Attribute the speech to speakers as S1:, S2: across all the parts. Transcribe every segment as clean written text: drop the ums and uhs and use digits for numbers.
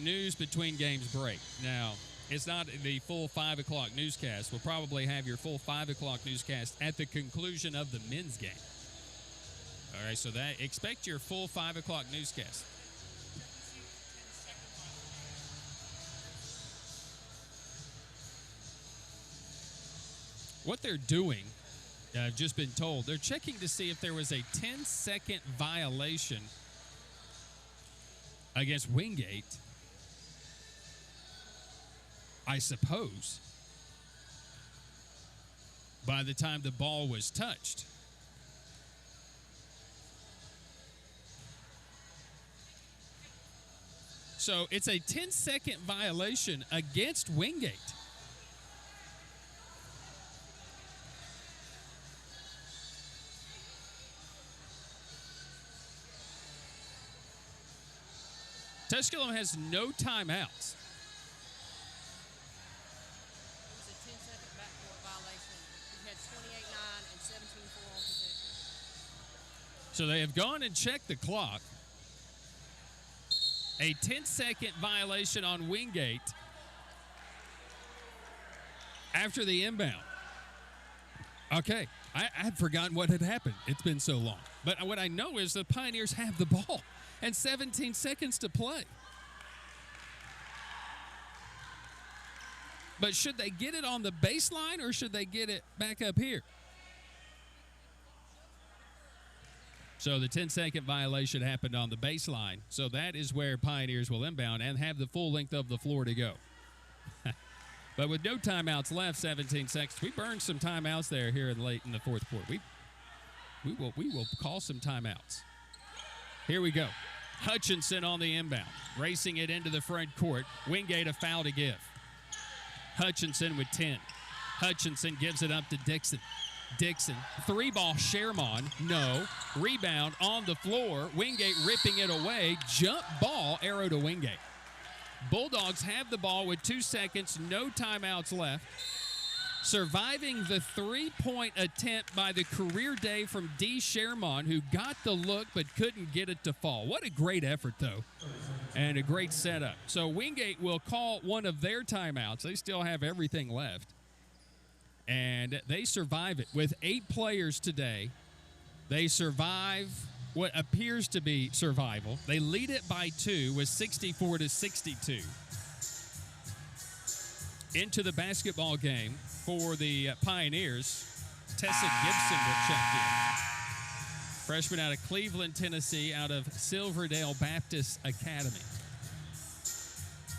S1: news between games break. Now, it's not the full 5 o'clock newscast. We'll probably have your full 5 o'clock newscast at the conclusion of the men's game. All right, so that expect your full 5 o'clock newscast. What they're doing, I've just been told, they're checking to see if there was a 10-second violation against Wingate, I suppose, by the time the ball was touched. So it's a 10-second violation against Wingate. Tusculum has no timeouts.
S2: It was a 10-second backcourt violation. He had 28-9 and 17-4 on possession.
S1: So they have gone and checked the clock. A 10-second violation on Wingate after the inbound. Okay, I had forgotten what had happened. It's been so long. But what I know is the Pioneers have the ball and 17 seconds to play. But should they get it on the baseline or should they get it back up here? So the 10-second violation happened on the baseline. So that is where Pioneers will inbound and have the full length of the floor to go. But with no timeouts left, 17 seconds. We burned some timeouts there here late in the fourth quarter. We will call some timeouts. Here we go. Hutchinson on the inbound, racing it into the front court. Wingate a foul to give. Hutchinson with 10. Hutchinson gives it up to Dixon. Dixon, 3-ball Sherman, no. Rebound on the floor. Wingate ripping it away. Jump ball, arrow to Wingate. Bulldogs have the ball with 2 seconds, no timeouts left. Surviving the 3-point attempt by the career day from D. Sherman, who got the look but couldn't get it to fall. What a great effort, though, and a great setup. So Wingate will call one of their timeouts. They still have everything left. And they survive it. With 8 players today, they survive what appears to be survival. They lead it by 2 with 64-62. Into the basketball game for the Pioneers, Tessa Gibson will check in. Freshman out of Cleveland, Tennessee, out of Silverdale Baptist Academy.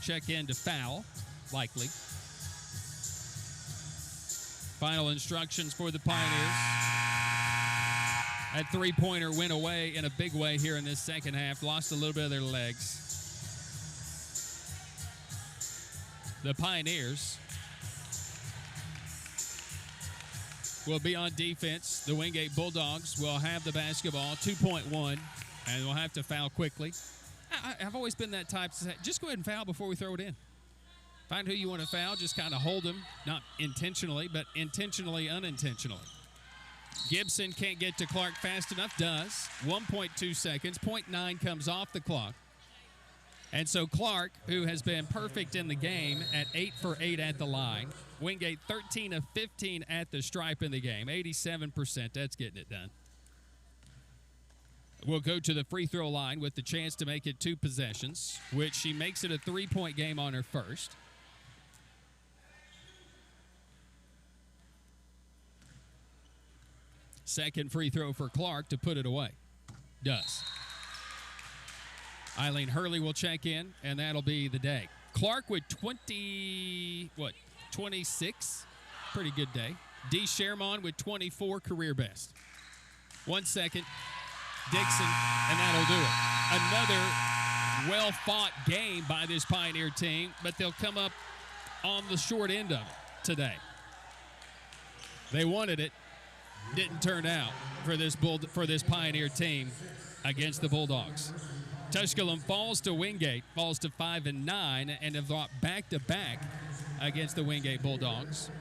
S1: Check in to foul, likely. Final instructions for the Pioneers. That three-pointer went away in a big way here in this second half. Lost a little bit of their legs. The Pioneers will be on defense. The Wingate Bulldogs will have the basketball, 2.1, and will have to foul quickly. I've always been that type to say, just go ahead and foul before we throw it in. Find who you want to foul, just kind of hold them, not intentionally, but intentionally, unintentionally. Gibson can't get to Clark fast enough, does. 1.2 seconds, 0.9 comes off the clock. And so Clark, who has been perfect in the game at 8 for 8 at the line. Wingate 13 of 15 at the stripe in the game, 87%. That's getting it done. We'll go to the free throw line with the chance to make it 2 possessions, which she makes it a 3-point game on her first. Second free throw for Clark to put it away. Does. Eileen Hurley will check in, and that'll be the day. Clark with 26? Pretty good day. D. Sherman with 24, career best. 1 second. Dixon, and that'll do it. Another well-fought game by this Pioneer team, but they'll come up on the short end of it today. They wanted it. Didn't turn out for this Pioneer team against the Bulldogs. Tusculum falls to Wingate, falls to 5-9, and have fought back-to-back against the Wingate Bulldogs.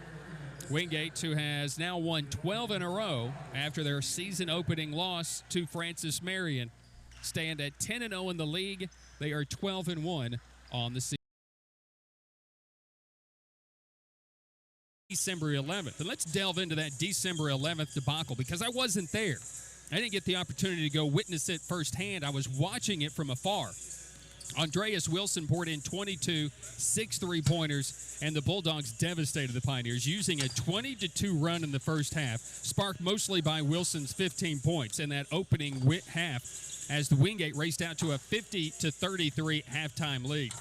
S1: Wingate, who has now won 12 in a row after their season-opening loss to Francis Marion, stand at 10-0 in the league. They are 12-1 on the season. December 11th. And let's delve into that December 11th debacle because I wasn't there. I didn't get the opportunity to go witness it firsthand. I was watching it from afar. Andreas Wilson poured in 22 6 3-pointers, and the Bulldogs devastated the Pioneers using a 20-2 run in the first half, sparked mostly by Wilson's 15 points in that opening half as the Wingate raced out to a 50-33 halftime lead.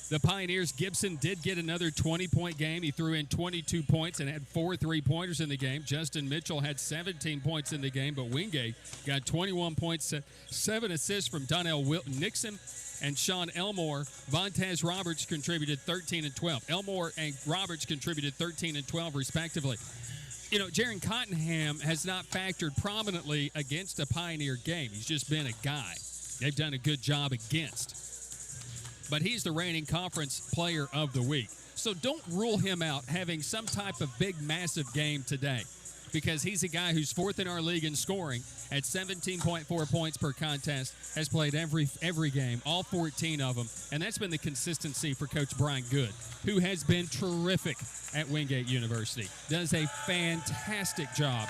S1: The Pioneers, Gibson did get another 20-point game. He threw in 22 points and had 4 3-pointers in the game. Justin Mitchell had 17 points in the game, but Wingate got 21 points, 7 assists from Donnell Nixon and Sean Elmore. Vontez Roberts contributed 13 and 12. Elmore and Roberts contributed 13 and 12, respectively. You know, Jaron Cottenham has not factored prominently against a Pioneer game. He's just been a guy they've done a good job against. But he's the reigning conference player of the week. So don't rule him out having some type of big, massive game today because he's a guy who's fourth in our league in scoring at 17.4 points per contest, has played every game, all 14 of them, and that's been the consistency for Coach Brian Good, who has been terrific at Wingate University. Does a fantastic job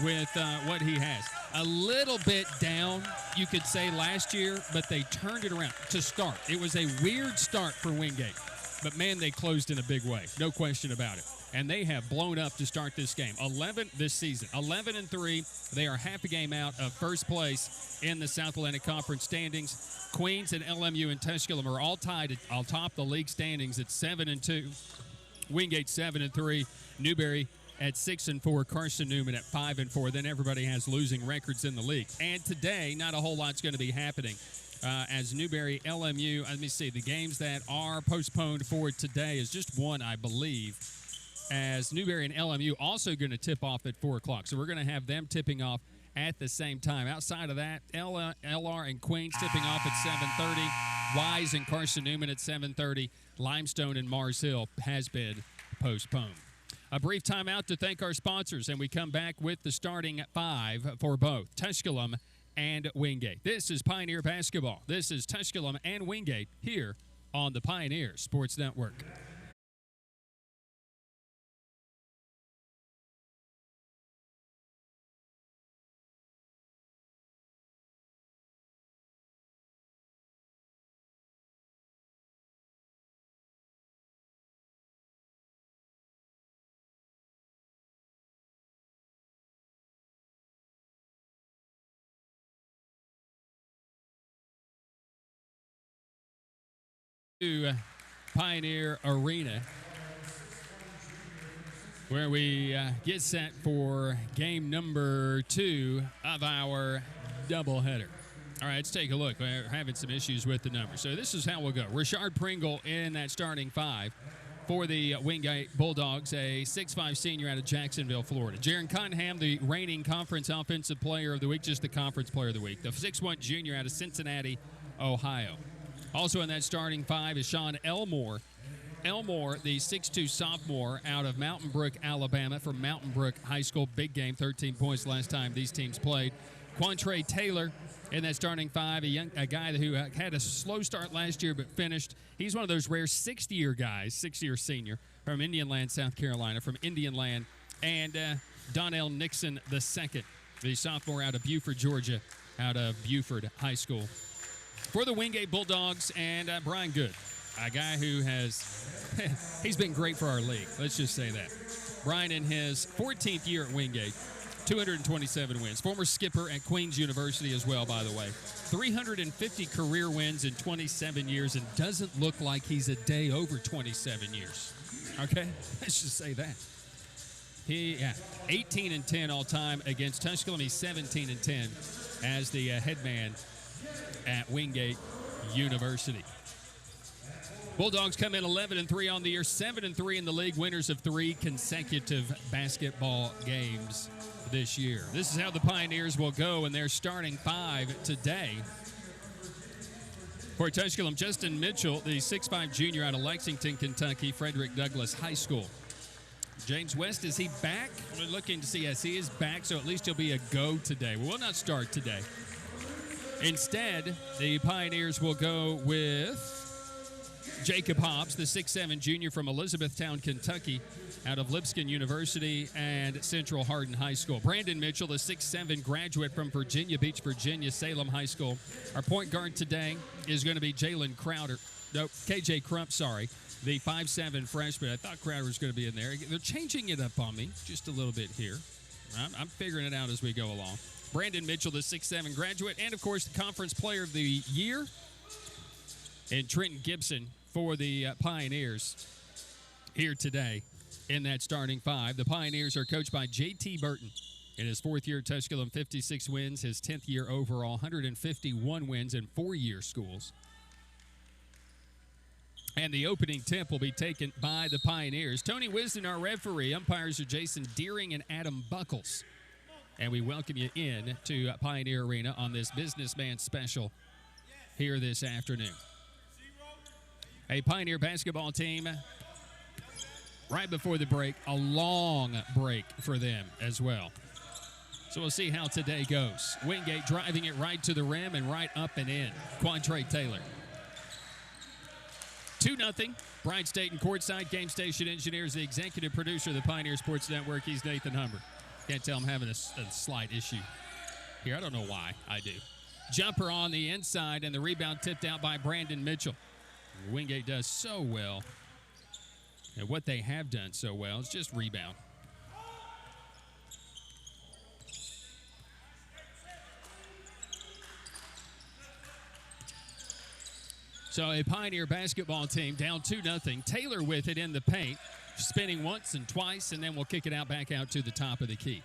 S1: with what he has. A little bit down, you could say, last year, but they turned it around to start. It was a weird start for Wingate, but, man, they closed in a big way. No question about it. And they have blown up to start this game. 11 this season. 11-3. They are half a game out of first place in the South Atlantic Conference standings. Queens and LMU and Tusculum are all tied atop the league standings at 7-2. Wingate 7-3. Newberry at 6-4, Carson Newman at 5-4. Then everybody has losing records in the league. And today, not a whole lot's going to be happening as Newberry, LMU. Let me see. The games that are postponed for today is just one, I believe, as Newberry and LMU also going to tip off at 4 o'clock. So we're going to have them tipping off at the same time. Outside of that, LR and Queens tipping off at 7:30. Wise and Carson Newman at 7:30. Limestone and Mars Hill has been postponed. A brief timeout to thank our sponsors, and we come back with the starting 5 for both Tusculum and Wingate. This is Pioneer Basketball. This is Tusculum and Wingate here on the Pioneer Sports Network. To Pioneer Arena, where we get set for game number 2 of our doubleheader. All right, let's take a look. We're having some issues with the numbers. So this is how we'll go. Rashard Pringle in that starting 5 for the Wingate Bulldogs, a 6'5 senior out of Jacksonville, Florida. Jaron Cottenham, the reigning conference offensive player of the week, just the conference player of the week. The 6'1 junior out of Cincinnati, Ohio. Also in that starting 5 is Sean Elmore. Elmore, the 6'2 sophomore out of Mountain Brook, Alabama, from Mountain Brook High School. Big game, 13 points last time these teams played. Quantre Taylor in that starting 5, a guy who had a slow start last year but finished. He's one of those rare 60-year guys, 60-year senior from Indian Land, South Carolina, from Indian Land. And Donnell Nixon II, the sophomore out of Buford, Georgia, out of Buford High School. For the Wingate Bulldogs and Brian Good, a guy who he's been great for our league. Let's just say that. Brian in his 14th year at Wingate, 227 wins. Former skipper at Queens University as well, by the way. 350 career wins in 27 years and doesn't look like he's a day over 27 years. Okay? Let's just say that. 18-10 all time against Tusculum. He's 17-10 as the head man at Wingate University. Bulldogs come in 11-3 on the year, 7-3 in the league, winners of 3 consecutive basketball games this year. This is how the Pioneers will go in their starting 5 today. For Tusculum, Justin Mitchell, the 6'5 junior out of Lexington, Kentucky, Frederick Douglass High School. James West, is he back? We're looking to see, yes, he is back, so at least he'll be a go today. We will not start today. Instead, the Pioneers will go with Jacob Hobbs, the 6'7 junior from Elizabethtown, Kentucky, out of Lipscomb University and Central Hardin High School. Brandon Mitchell, the 6'7 graduate from Virginia Beach, Virginia, Salem High School. Our point guard today is going to be KJ Crump, the 5'7 freshman. I thought Crowder was going to be in there. They're changing it up on me just a little bit here. I'm figuring it out as we go along. Brandon Mitchell, the 6'7 graduate, and, of course, the Conference Player of the Year. And Trenton Gibson for the Pioneers here today in that starting five. The Pioneers are coached by J.T. Burton. In his fourth year at Tusculum, 56 wins. His 10th year overall, 151 wins in 4-year schools. And the opening tip will be taken by the Pioneers. Tony Wisden, our referee. Umpires are Jason Deering and Adam Buckles. And we welcome you in to Pioneer Arena on this Businessman Special here this afternoon. A Pioneer basketball team, right before the break, a long break for them as well. So we'll see how today goes. Wingate driving it right to the rim and right up and in. Quantre Taylor. 2-0. Bryant State and courtside. Game station engineers, the executive producer of the Pioneer Sports Network. He's Nathan Humber. Can't tell I'm having a slight issue here. I don't know why. I do. Jumper on the inside, and the rebound tipped out by Brandon Mitchell. Wingate does so well. And what they have done so well is just rebound. So a Pioneer basketball team down 2-0. Taylor with it in the paint, spinning once and twice, and then we'll kick it back out to the top of the key.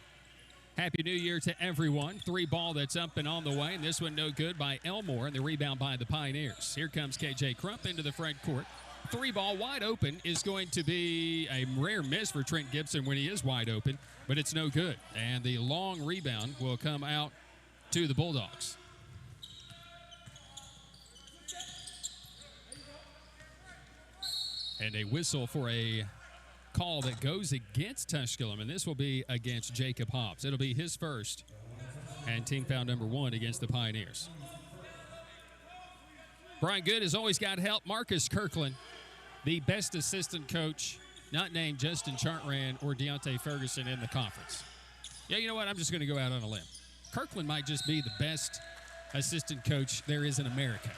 S1: Happy New Year to everyone. 3-ball that's up and on the way, and this one no good by Elmore, and the rebound by the Pioneers. Here comes KJ Crump into the front court. 3-ball wide open is going to be a rare miss for Trent Gibson when he is wide open, but it's no good. And the long rebound will come out to the Bulldogs. And a whistle for a call that goes against Tusculum, and this will be against Jacob Hobbs. It'll be his first and team foul number 1 against the Pioneers. Brian Good has always got help. Marcus Kirkland, the best assistant coach, not named Justin Chartrand or Deontay Ferguson in the conference. Yeah, you know what? I'm just going to go out on a limb. Kirkland might just be the best assistant coach there is in America.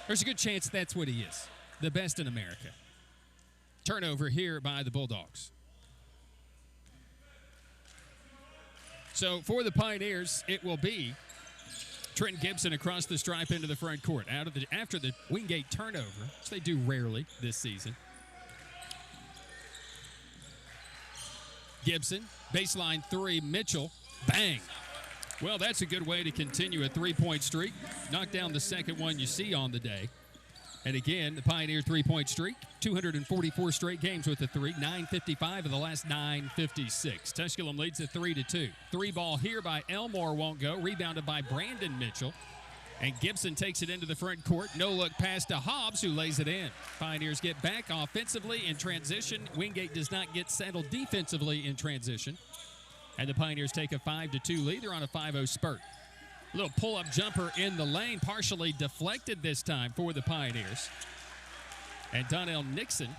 S1: There's a good chance that's what he is, the best in America. Turnover here by the Bulldogs. So for the Pioneers, it will be Trenton Gibson across the stripe into the front court. After the Wingate turnover, which they do rarely this season. Gibson, baseline 3, Mitchell, bang. Well, that's a good way to continue a 3-point streak. Knock down the second one you see on the day. And again, the Pioneer 3-point streak, 244 straight games with a 3, 955 of the last 956. Tusculum leads at 3-2. 3-ball here by Elmore won't go, rebounded by Brandon Mitchell. And Gibson takes it into the front court. No-look pass to Hobbs, who lays it in. Pioneers get back offensively in transition. Wingate does not get settled defensively in transition. And the Pioneers take a 5-2 lead. They're on a 5-0 spurt. Little pull-up jumper in the lane, partially deflected this time for the Pioneers. And Donnell Nixon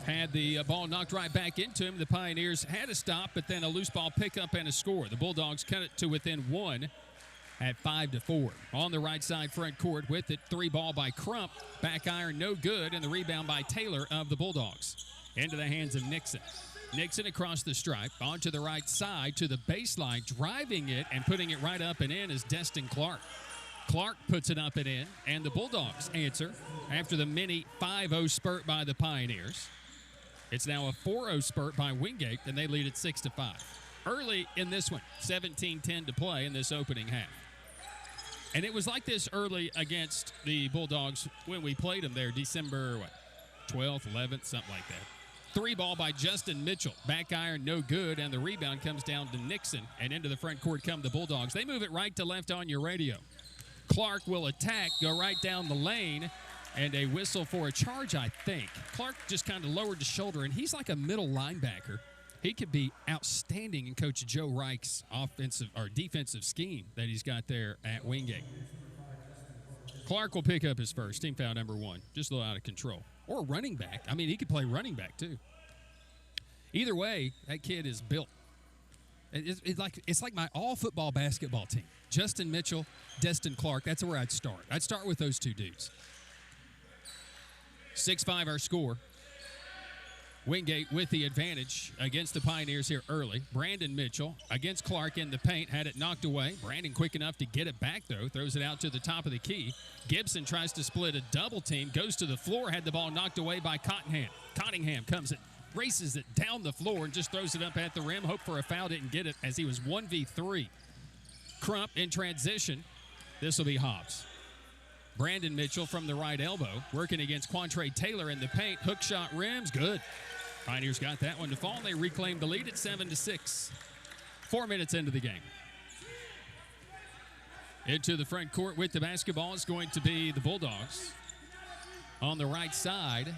S1: had the ball knocked right back into him. The Pioneers had a stop, but then a loose ball pickup and a score. The Bulldogs cut it to within 1 at 5-4. On the right side front court with it, 3-ball by Crump. Back iron, no good, and the rebound by Taylor of the Bulldogs. Into the hands of Nixon. Nixon across the stripe, onto the right side to the baseline, driving it and putting it right up and in is Destin Clark. Clark puts it up and in, and the Bulldogs answer after the mini 5-0 spurt by the Pioneers. It's now a 4-0 spurt by Wingate, and they lead at 6-5. Early in this one, 17-10 to play in this opening half. And it was like this early against the Bulldogs when we played them there December 12th, 11th, something like that. 3-ball by Justin Mitchell. Back iron, no good, and the rebound comes down to Nixon, and into the front court come the Bulldogs. They move it right to left on your radio. Clark will attack, go right down the lane, and a whistle for a charge, I think. Clark just kind of lowered the shoulder, and he's like a middle linebacker. He could be outstanding in Coach Joe Reich's offensive or defensive scheme that he's got there at Wingate. Clark will pick up his first. Team foul number 1. Just a little out of control. Or running back. I mean, he could play running back, too. Either way, that kid is built. It's like my all-football basketball team. Justin Mitchell, Destin Clark. That's where I'd start. I'd start with those two dudes. 6-5 our score. Wingate with the advantage against the Pioneers here early. Brandon Mitchell against Clark in the paint. Had it knocked away. Brandon quick enough to get it back, though. Throws it out to the top of the key. Gibson tries to split a double team. Goes to the floor. Had the ball knocked away by Cottingham. Cottingham comes it. Races it down the floor and just throws it up at the rim. Hope for a foul. Didn't get it as he was 1v3. Crump in transition. This will be Hobbs. Brandon Mitchell from the right elbow. Working against Quantre Taylor in the paint. Hook shot rims. Good. Pioneers got that one to fall. They reclaimed the lead at 7-6. 4 minutes into the game. Into the front court with the basketball is going to be the Bulldogs. On the right side.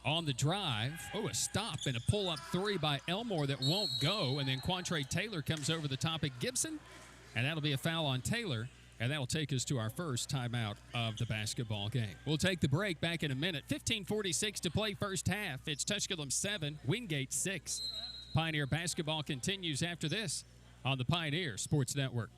S1: On the drive. Oh, a stop and a pull-up three by Elmore that won't go. And then Quantre Taylor comes over the top at Gibson. And that'll be a foul on Taylor. And that'll take us to our first timeout of the basketball game. We'll take the break back in a minute. 15:46 to play first half. It's Tusculum 7, Wingate 6. Pioneer basketball continues after this on the Pioneer Sports Network.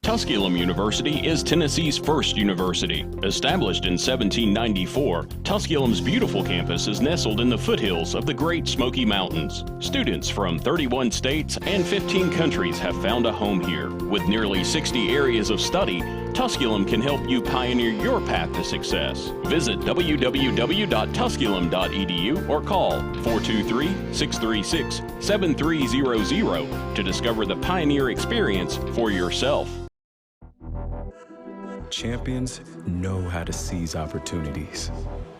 S3: Tusculum University is Tennessee's first university. Established in 1794, Tusculum's beautiful campus is nestled in the foothills of the Great Smoky Mountains. Students from 31 states and 15 countries have found a home here. With nearly 60 areas of study, Tusculum can help you pioneer your path to success. Visit www.tusculum.edu or call 423-636-7300 to discover the Pioneer experience for yourself.
S4: Champions know how to seize opportunities.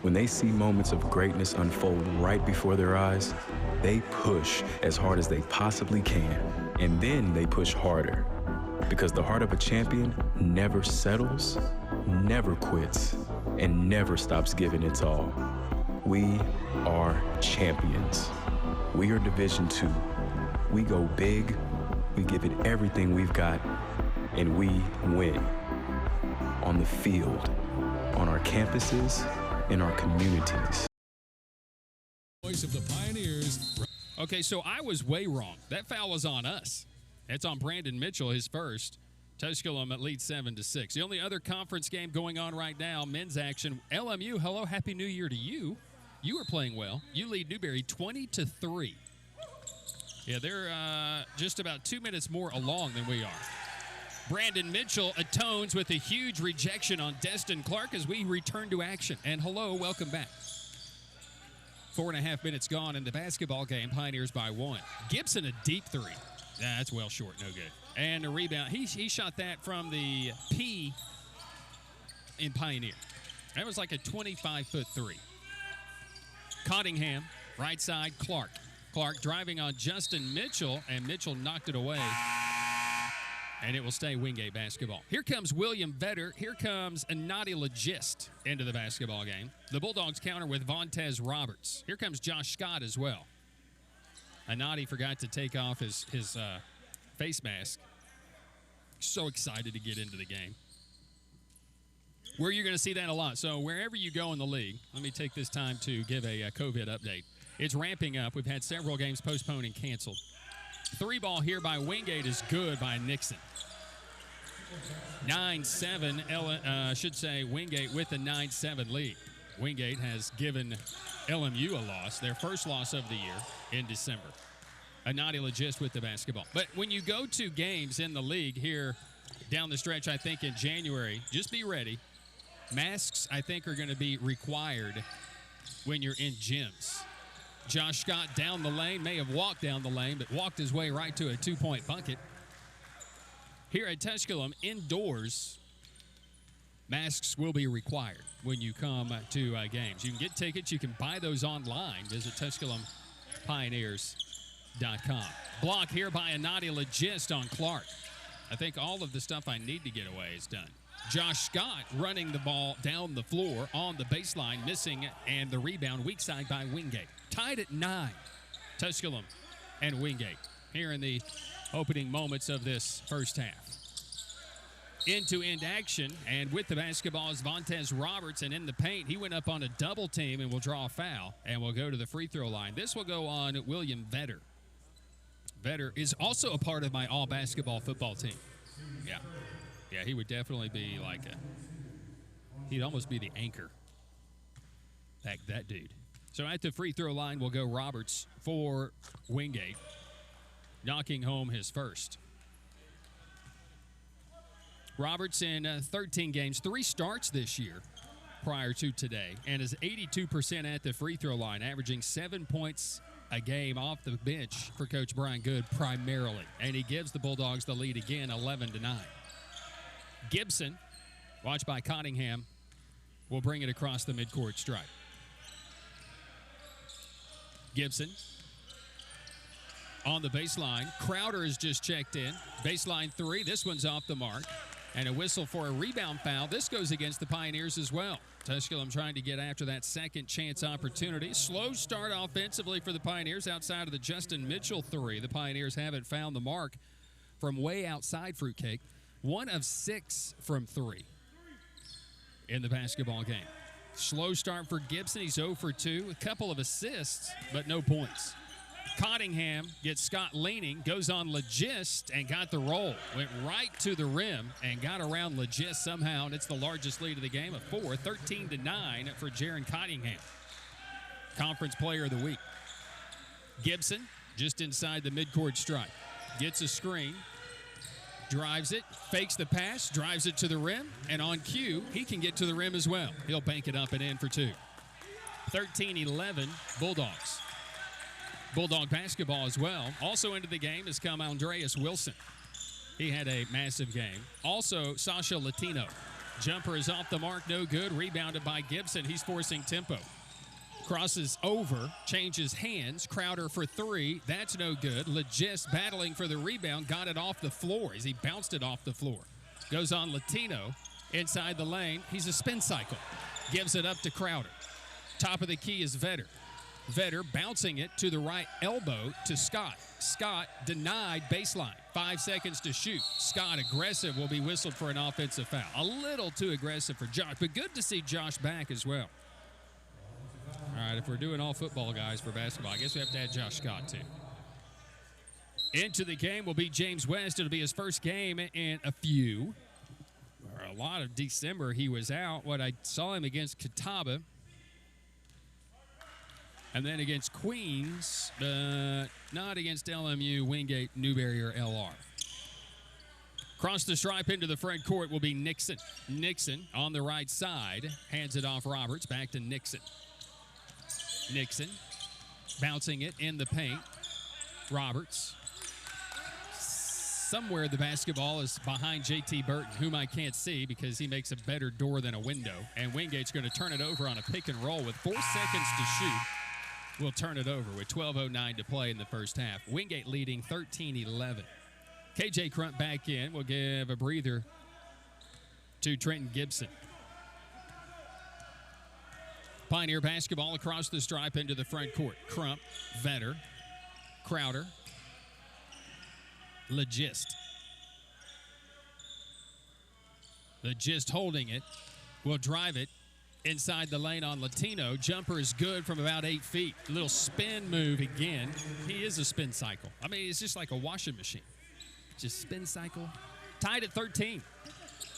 S4: When they see moments of greatness unfold right before their eyes, they push as hard as they possibly can, and then they push harder. Because the heart of a champion never settles, never quits, and never stops giving its all. We are champions. We are Division II. We go big, we give it everything we've got, and we win. On the field, on our campuses, in our communities.
S1: Voice of the Pioneers. Okay, so I was way wrong. That foul was on us. It's on Brandon Mitchell, his first. Tusculum at lead 7-6. The only other conference game going on right now, men's action. LMU, hello, Happy New Year to you. You are playing well. You lead Newberry 20-3. Yeah, they're just about 2 minutes more along than we are. Brandon Mitchell atones with a huge rejection on Destin Clark as we return to action. And hello, welcome back. 4.5 minutes gone in the basketball game. Pioneers by 1. Gibson, a deep three. That's well short, no good. And a rebound. He shot that from the P in Pioneer. That was like a 25-foot three. Cottingham, right side, Clark. Clark driving on Justin Mitchell, and Mitchell knocked it away. And it will stay Wingate basketball. Here comes William Vetter. Here comes Anadi Legist into the basketball game. The Bulldogs counter with Vontez Roberts. Here comes Josh Scott as well. Anadi forgot to take off his face mask. So excited to get into the game. Where you're going to see that a lot. So wherever you go in the league, let me take this time to give a COVID update. It's ramping up. We've had several games postponed and canceled. 3-ball here by Wingate is good by Nixon. 9-7, should say Wingate with a 9-7 lead. Wingate has given LMU a loss, their first loss of the year in December. Anadi Legist with the basketball. But when you go to games in the league here down the stretch, I think in January, just be ready. Masks, I think, are going to be required when you're in gyms. Josh Scott down the lane, may have walked down the lane, but walked his way right to a 2-point bucket. Here at Tusculum, indoors, masks will be required when you come to games. You can get tickets. You can buy those online. Visit TusculumPioneers.com. Block here by Anadi Legist on Clark. I think all of the stuff I need to get away is done. Josh Scott running the ball down the floor on the baseline, missing, and the rebound weak side by Wingate. Tied at 9, Tusculum and Wingate here in the opening moments of this first half. End-to-end action, and with the basketball is Vontez Roberts, and in the paint, he went up on a double team and will draw a foul and will go to the free throw line. This will go on William Vetter. Vetter is also a part of my all-basketball football team. Yeah, he would definitely be like he'd almost be the anchor. That dude. So at the free throw line will go Roberts for Wingate, knocking home his first. Roberts in 13 games, 3 starts this year prior to today, and is 82% at the free throw line, averaging 7 points a game off the bench for Coach Brian Good primarily. And he gives the Bulldogs the lead again, 11-9. Gibson, watched by Cottingham, will bring it across the midcourt stripe. Gibson on the baseline. Crowder has just checked in. Baseline 3. This one's off the mark. And a whistle for a rebound foul. This goes against the Pioneers as well. Tusculum trying to get after that second chance opportunity. Slow start offensively for the Pioneers outside of the Justin Mitchell 3. The Pioneers haven't found the mark from way outside Fruitcake. 1 of 6 from 3 in the basketball game. Slow start for Gibson. He's 0 for 2. A couple of assists, but no points. Cottingham gets Scott leaning, goes on Legist and got the roll. Went right to the rim and got around Legist somehow, and it's the largest lead of the game of 4, 13-9 for Jaron Cottingham. Conference Player of the Week. Gibson just inside the midcourt stripe. Gets a screen, drives it, fakes the pass, drives it to the rim, and on cue, he can get to the rim as well. He'll bank it up and in for 2. 13-11 Bulldogs. Bulldog basketball as well. Also into the game has come Andreas Wilson. He had a massive game. Also, Sasha Latino. Jumper is off the mark, no good. Rebounded by Gibson. He's forcing tempo. Crosses over, changes hands. Crowder for 3. That's no good. Legist battling for the rebound. Got it off the floor as he bounced it off the floor. Goes on Latino inside the lane. He's a spin cycle. Gives it up to Crowder. Top of the key is Vetter. Vetter bouncing it to the right elbow to Scott. Scott denied baseline. 5 seconds to shoot. Scott aggressive, will be whistled for an offensive foul. A little too aggressive for Josh, but good to see Josh back as well. All right, if we're doing all football guys for basketball, I guess we have to add Josh Scott too. Into the game will be James West. It'll be his first game in a few. For a lot of December he was out. I saw him against Catawba. And then against Queens, not against LMU, Wingate, Newberry, or LR. Cross the stripe into the front court will be Nixon. Nixon on the right side, hands it off Roberts, back to Nixon. Nixon bouncing it in the paint. Roberts. Somewhere the basketball is behind J.T. Burton, whom I can't see because he makes a better door than a window. And Wingate's going to turn it over on a pick and roll with 4 seconds to shoot. We'll turn it over with 12:09 to play in the first half. Wingate leading 13-11. KJ Crump back in. We'll give a breather to Trenton Gibson. Pioneer basketball across the stripe into the front court. Crump, Vetter, Crowder, Legist. Legist holding it. Will drive it inside the lane on Latino. Jumper is good from about 8 feet. A little spin move again. He is a spin cycle. I mean, it's just like a washing machine. Just spin cycle. Tied at 13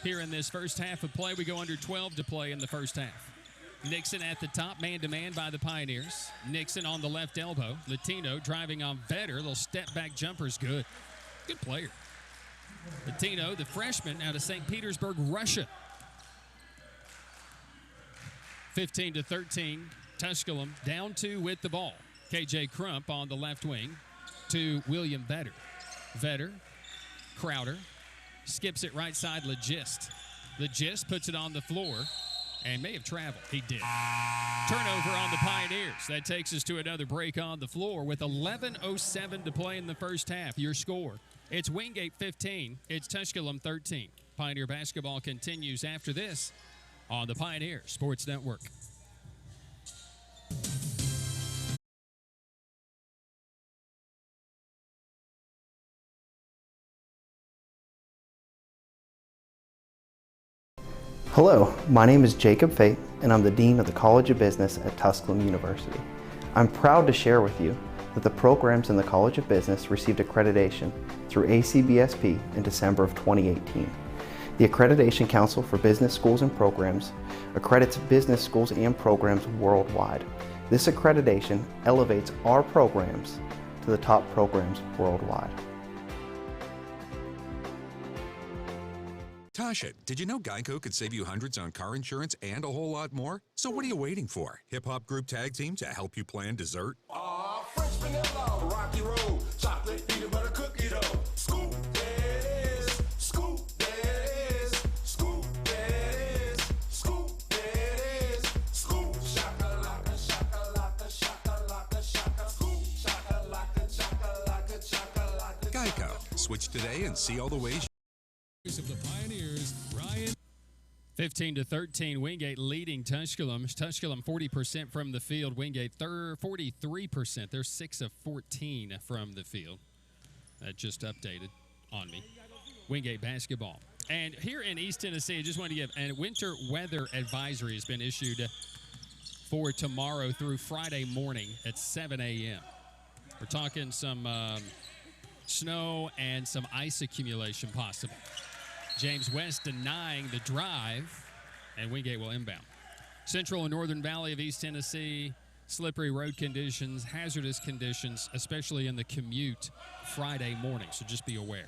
S1: here in this first half of play. We go under 12 to play in the first half. Nixon at the top, man-to-man by the Pioneers. Nixon on the left elbow. Latino driving on Vetter. Little step-back jumper is good. Good player. Latino, the freshman out of St. Petersburg, Russia. 15-13, Tusculum down 2 with the ball. KJ Crump on the left wing to William Vetter. Vetter, Crowder, skips it right side, Legist. Legist puts it on the floor and may have traveled. He did. Turnover on the Pioneers. That takes us to another break on the floor with 11:07 to play in the first half. Your score, it's Wingate 15, it's Tusculum 13. Pioneer basketball continues after this on the Pioneer Sports Network.
S5: Hello, my name is Jacob Fate, and I'm the Dean of the College of Business at Tusculum University. I'm proud to share with you that the programs in the College of Business received accreditation through ACBSP in December of 2018. The Accreditation Council for Business Schools and Programs accredits business schools and programs worldwide. This accreditation elevates our programs to the top programs worldwide.
S6: Tasha, did you know Geico could save you hundreds on car insurance and a whole lot more? So what are you waiting for? Hip-hop group tag team to help you plan dessert?
S7: French vanilla, rocky road, chocolate peanut butter cookie dough. Scoop, that is, scoop, that is, scoop, that is, scoop, that is, scoop, shakalaka, shakalaka, shakalaka, shaka, scoop, shakalaka, shakalaka, shakalaka.
S6: Geico. Switch today and see all the ways.
S1: Of the Pioneers, Ryan. 15-13, Wingate leading Tusculum. Tusculum 40% from the field. Wingate 43%. They're 6 of 14 from the field. That just updated on me. Wingate basketball. And here in East Tennessee, I just want to give a winter weather advisory has been issued for tomorrow through Friday morning at 7 a.m. We're talking some snow and some ice accumulation possible. James West denying the drive, and Wingate will inbound. Central and Northern Valley of East Tennessee, slippery road conditions, hazardous conditions, especially in the commute Friday morning, so just be aware.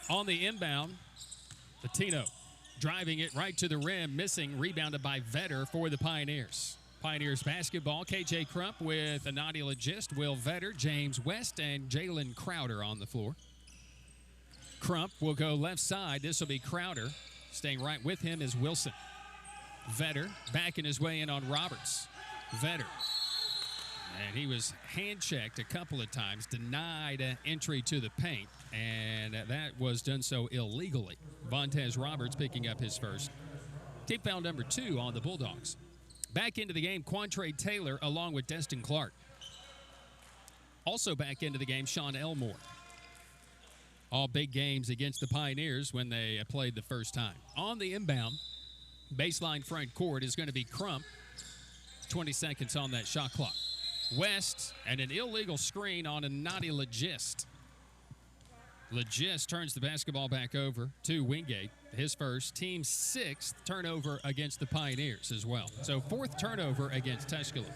S1: On the inbound, Latino driving it right to the rim, missing, rebounded by Vetter for the Pioneers. Pioneers basketball, KJ Crump with Anadi Legist, Will Vetter, James West, and Jalen Crowder on the floor. Crump will go left side. This will be Crowder. Staying right with him is Wilson. Vetter backing his way in on Roberts. Vetter. And he was hand-checked a couple of times, denied entry to the paint, and that was done so illegally. Vontez Roberts picking up his first. Team foul number 2 on the Bulldogs. Back into the game, Quantre Taylor along with Destin Clark. Also back into the game, Sean Elmore. All big games against the Pioneers when they played the first time. On the inbound, baseline front court is going to be Crump. 20 seconds on that shot clock. West and an illegal screen on a Anadi Legist. Legist turns the basketball back over to Wingate. His first, team 6th turnover against the Pioneers as well. So 4th turnover against Tusculum.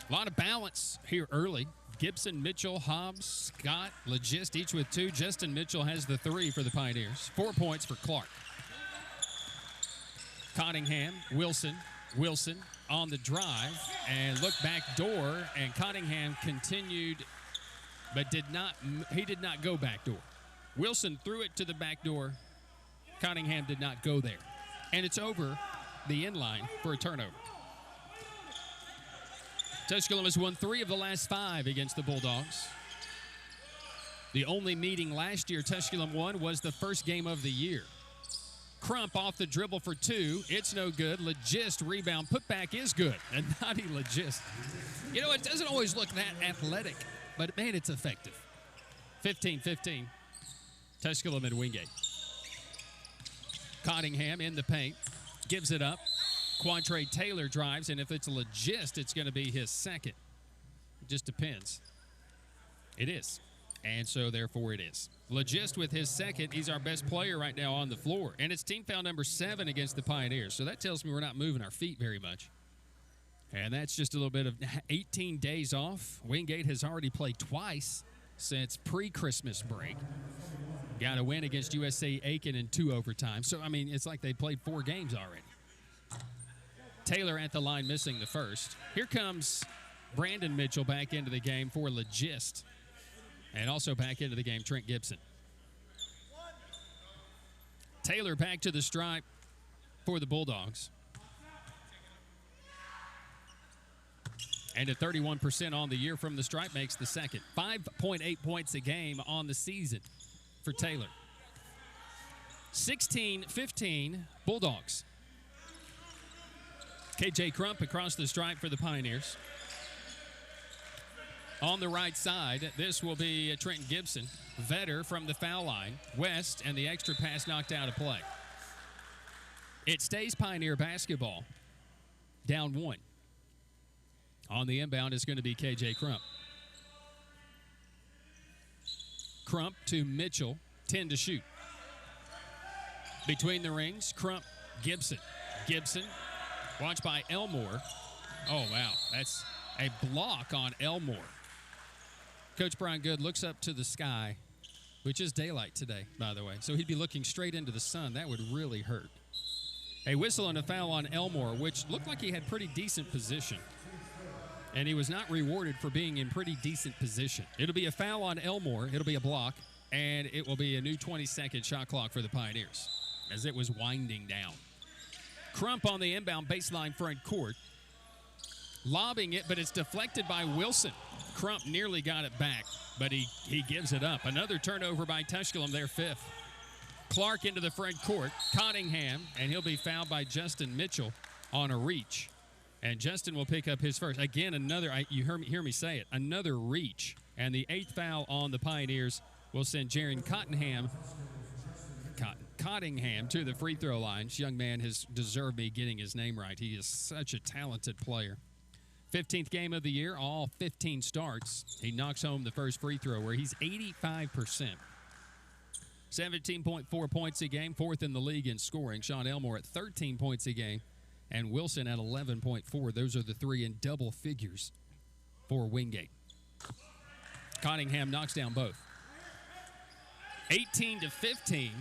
S1: A lot of balance here early. Gibson, Mitchell, Hobbs, Scott, Legist, each with 2. Justin Mitchell has the 3 for the Pioneers. 4 points for Clark. Cottingham, Wilson on the drive, and look back door, and Cottingham continued, but did not go back door. Wilson threw it to the back door. Cottingham did not go there. And it's over the inline for a turnover. Tusculum has won 3 of the last 5 against the Bulldogs. The only meeting last year Tusculum won was the first game of the year. Crump off the dribble for 2. It's no good. Legist rebound. Putback is good. And Anadi Legist. You know, it doesn't always look that athletic, but, man, it's effective. 15-15. Tusculum and Wingate. Cottingham in the paint. Gives it up. Quantre Taylor drives, and if it's Legist, it's going to be his second. It just depends. It is. And so, therefore, it is. Legist with his second. He's our best player right now on the floor. And it's team foul number 7 against the Pioneers. So that tells me we're not moving our feet very much. And that's just a little bit of 18 days off. Wingate has already played twice since pre-Christmas break. Got a win against USA Aiken in 2 overtimes. So, I mean, it's like they played 4 games already. Taylor at the line missing the first. Here comes Brandon Mitchell back into the game for Legist. And also back into the game, Trent Gibson. Taylor back to the stripe for the Bulldogs. And at 31% on the year from the stripe makes the second. 5.8 points a game on the season for Taylor. 16-15 Bulldogs. KJ Crump across the stripe for the Pioneers. On the right side, this will be Trenton Gibson. Vetter from the foul line. West, and the extra pass knocked out of play. It stays Pioneer basketball. Down 1. On the inbound is going to be KJ Crump. Crump to Mitchell. 10 to shoot. Between the rings, Crump, Gibson. Gibson, watched by Elmore. Oh, wow. That's a block on Elmore. Coach Brian Good looks up to the sky, which is daylight today, by the way. So he'd be looking straight into the sun. That would really hurt. A whistle and a foul on Elmore, which looked like he had pretty decent position. And he was not rewarded for being in pretty decent position. It'll be a foul on Elmore. It'll be a block. And it will be a new 20-second shot clock for the Pioneers as it was winding down. Crump on the inbound baseline front court. Lobbing it, but it's deflected by Wilson. Crump nearly got it back, but he gives it up. Another turnover by Tusculum, their 5th. Clark into the front court. Cottingham, and he'll be fouled by Justin Mitchell on a reach. And Justin will pick up his first. Again, another, you hear me say it, another reach. And the 8th foul on the Pioneers will send Jaron Cottingham to the free throw line. This young man has deserved me getting his name right. He is such a talented player. 15th game of the year, all 15 starts. He knocks home the first free throw where he's 85%. 17.4 points a game, 4th in the league in scoring. Sean Elmore at 13 points a game, and Wilson at 11.4. Those are the 3 in double figures for Wingate. Cottingham knocks down both. 18 to 15.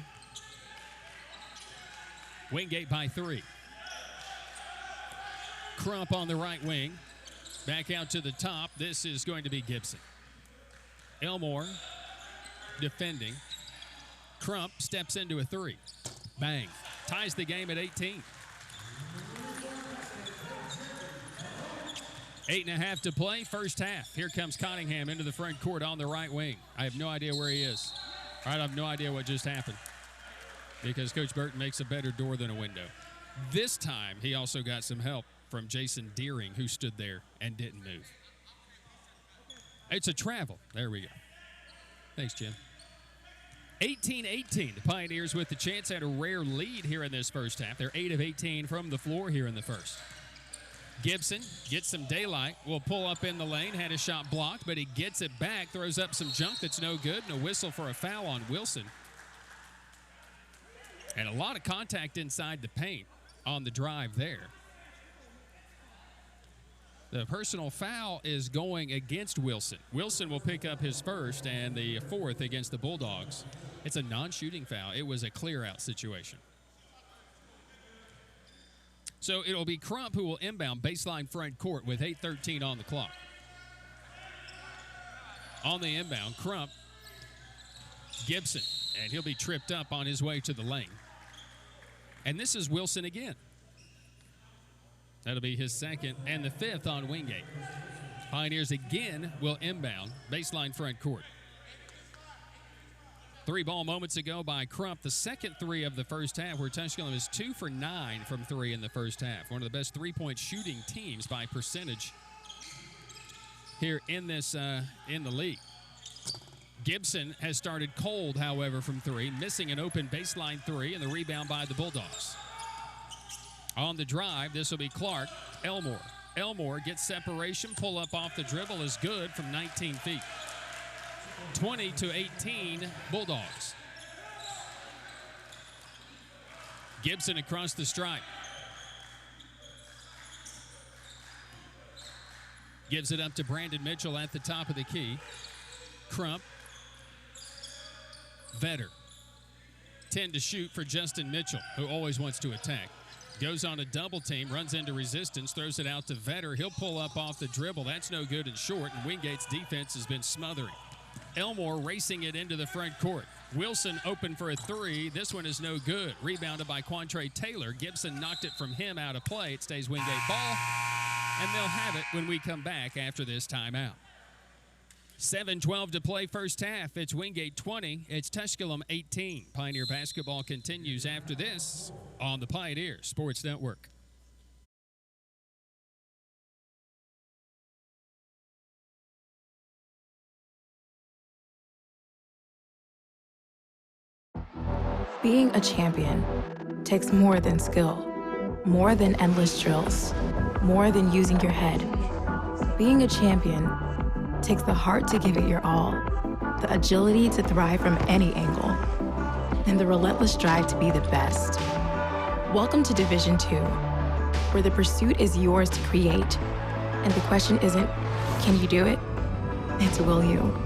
S1: Wingate by 3. Crump on the right wing. Back out to the top. This is going to be Gibson. Elmore defending. Crump steps into a 3. Bang. Ties the game at 18. 8.5 to play, first half. Here comes Cottingham into the front court on the right wing. I have no idea where he is. I have no idea what just happened because Coach Burton makes a better door than a window. This time, he also got some help from Jason Deering, who stood there and didn't move. It's a travel. There we go. Thanks, Jim. 18-18. The Pioneers with the chance at a rare lead here in this first half. They're 8 of 18 from the floor here in the first. Gibson gets some daylight, will pull up in the lane, had a shot blocked, but he gets it back, throws up some junk that's no good, and a whistle for a foul on Wilson. And a lot of contact inside the paint on the drive there. The personal foul is going against Wilson. Wilson will pick up his first and the 4th against the Bulldogs. It's a non-shooting foul. It was a clear-out situation. So it'll be Crump who will inbound baseline front court with 8:13 on the clock. On the inbound, Crump, Gibson, and he'll be tripped up on his way to the lane. And this is Wilson again. That'll be his 2nd and the 5th on Wingate. Pioneers again will inbound baseline front court. 3 ball moments ago by Crump, the second 3 of the first half, where Tusculum is 2 for 9 from 3 in the first half. One of the best 3-point shooting teams by percentage here in this in the league. Gibson has started cold, however, from 3, missing an open baseline 3, and the rebound by the Bulldogs. On the drive, this will be Clark. Elmore. Elmore gets separation. Pull up off the dribble is good from 19 feet. 20-18 Bulldogs. Gibson across the stripe. Gives it up to Brandon Mitchell at the top of the key. Crump. Vetter. 10 to shoot for Justin Mitchell, who always wants to attack. Goes on a double team, runs into resistance, throws it out to Vetter. He'll pull up off the dribble. That's no good and short, and Wingate's defense has been smothering. Elmore racing it into the front court. Wilson open for a 3. This one is no good. Rebounded by Quantre Taylor. Gibson knocked it from him out of play. It stays Wingate ball, and they'll have it when we come back after this timeout. 7:12 to play first half. It's Wingate 20. It's Tusculum 18. Pioneer basketball continues after this on the Pioneer Sports Network.
S8: Being a champion takes more than skill, more than endless drills, more than using your head. Being a champion takes the heart to give it your all, the agility to thrive from any angle, and the relentless drive to be the best. Welcome to Division 2, where the pursuit is yours to create, and the question isn't, can you do it? It's will you?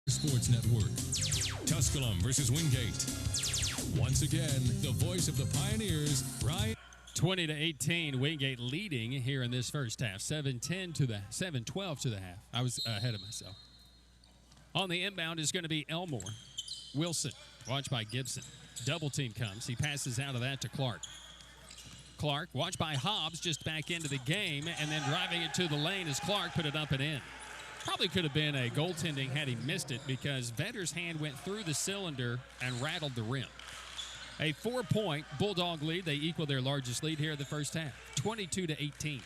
S9: Sports Network. Tusculum versus Wingate. Once again, the voice of the Pioneers, Ryan.
S1: 20-18, Wingate leading here in this first half. 7-12 to the half. I was ahead of myself. On the inbound is going to be Elmore. Wilson, watched by Gibson. Double team comes. He passes out of that to Clark. Clark, watched by Hobbs, just back into the game, and then driving it to the lane as Clark put it up and in. Probably could have been a goaltending had he missed it because Vedder's hand went through the cylinder and rattled the rim. A 4-point Bulldog lead. They equal their largest lead here in the first half, 22-18.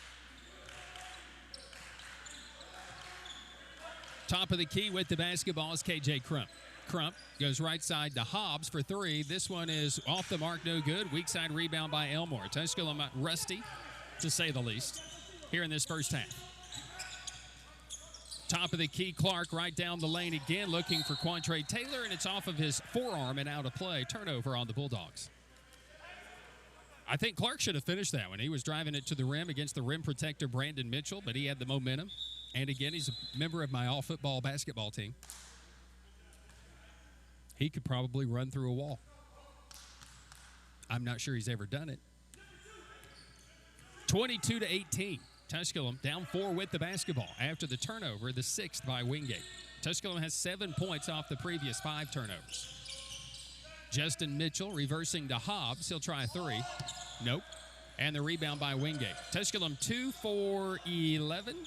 S1: Top of the key with the basketball is KJ Crump. Crump goes right side to Hobbs for three. This one is off the mark, no good. Weak side rebound by Elmore. Tusculum rusty, to say the least, here in this first half. Top of the key, Clark right down the lane again, looking for Quantre Taylor, and it's off of his forearm and out of play. Turnover on the Bulldogs. I think Clark should have finished that one. He was driving it to the rim against the rim protector, Brandon Mitchell, but he had the momentum. And again, he's a member of my all-football basketball team. He could probably run through a wall. I'm not sure he's ever done it. 22-18. Tusculum down 4 with the basketball after the turnover, the 6th by Wingate. Tusculum has 7 points off the previous 5 turnovers. Justin Mitchell reversing to Hobbs. He'll try a 3. Nope. And the rebound by Wingate. Tusculum 2 for 11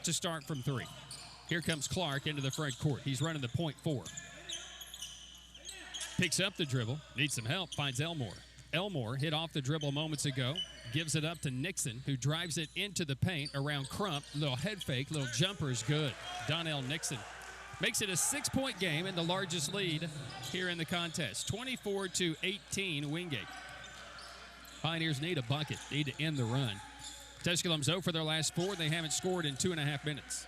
S1: to start from 3. Here comes Clark into the front court. He's running the point 4. Picks up the dribble. Needs some help. Finds Elmore. Elmore hit off the dribble moments ago. Gives it up to Nixon, who drives it into the paint around Crump. Little head fake, little jumper is good. Donnell Nixon makes it a 6-point game and the largest lead here in the contest. 24-18 Wingate. Pioneers need a bucket, need to end the run. Tusculum's 0 for their last 4. They haven't scored in 2.5 minutes.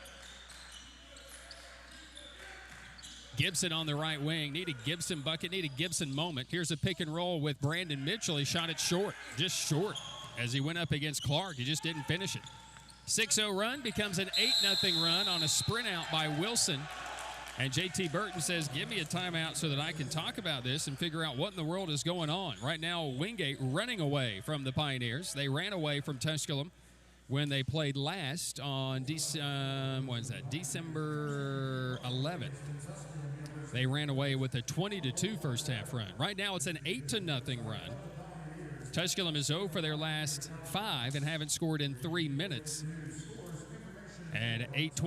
S1: Gibson on the right wing. Need a Gibson bucket, need a Gibson moment. Here's a pick and roll with Brandon Mitchell. He shot it short, just short. As he went up against Clark, he just didn't finish it. 6-0 run becomes an 8-0 run on a sprint out by Wilson. And JT Burton says, give me a timeout so that I can talk about this and figure out what in the world is going on. Right now, Wingate running away from the Pioneers. They ran away from Tusculum when they played last on December 11th. They ran away with a 20-2 first half run. Right now, it's an 8-0 run. Tusculum is 0 for their last 5 and haven't scored in 3 minutes. And 8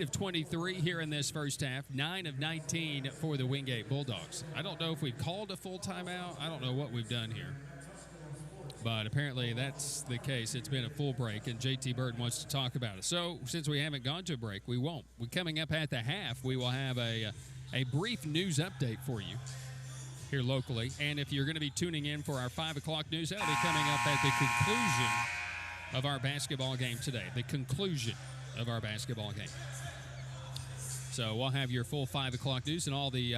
S1: of 23 here in this first half, 9 of 19 for the Wingate Bulldogs. I don't know if we've called a full timeout. I don't know what we've done here. But apparently that's the case. It's been a full break, and JT Bird wants to talk about it. So since we haven't gone to a break, we won't. We're coming up at the half. We will have a brief news update for you here locally. And if you're going to be tuning in for our 5 o'clock news, that'll be coming up at the conclusion of our basketball game today. The conclusion of our basketball game. So we'll have your full 5 o'clock news and all the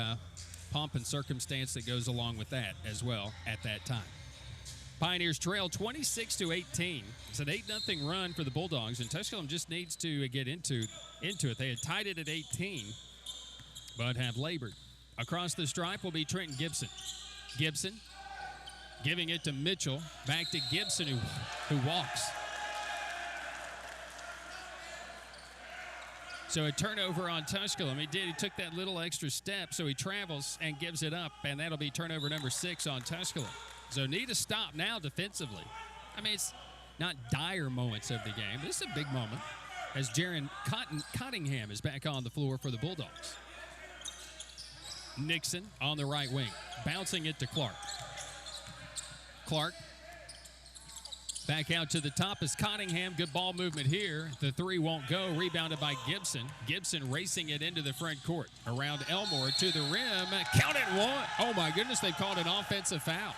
S1: pomp and circumstance that goes along with that as well at that time. Pioneers trail 26-18. It's an 8-0 run for the Bulldogs, and Tusculum just needs to get into it. They had tied it at 18, but have labored. Across the stripe will be Trenton Gibson. Gibson giving it to Mitchell. Back to Gibson, who walks. So a turnover on Tusculum. He took that little extra step, so he travels and gives it up, and that'll be turnover number 6 on Tusculum. So need a stop now defensively. I mean, it's not dire moments of the game. This is a big moment as Jaron Cottingham is back on the floor for the Bulldogs. Nixon on the right wing, bouncing it to Clark. Clark back out to the top is Cottingham. Good ball movement here. The three won't go. Rebounded by Gibson. Gibson racing it into the front court. Around Elmore to the rim. Count it, one. Oh, my goodness, they've called an offensive foul.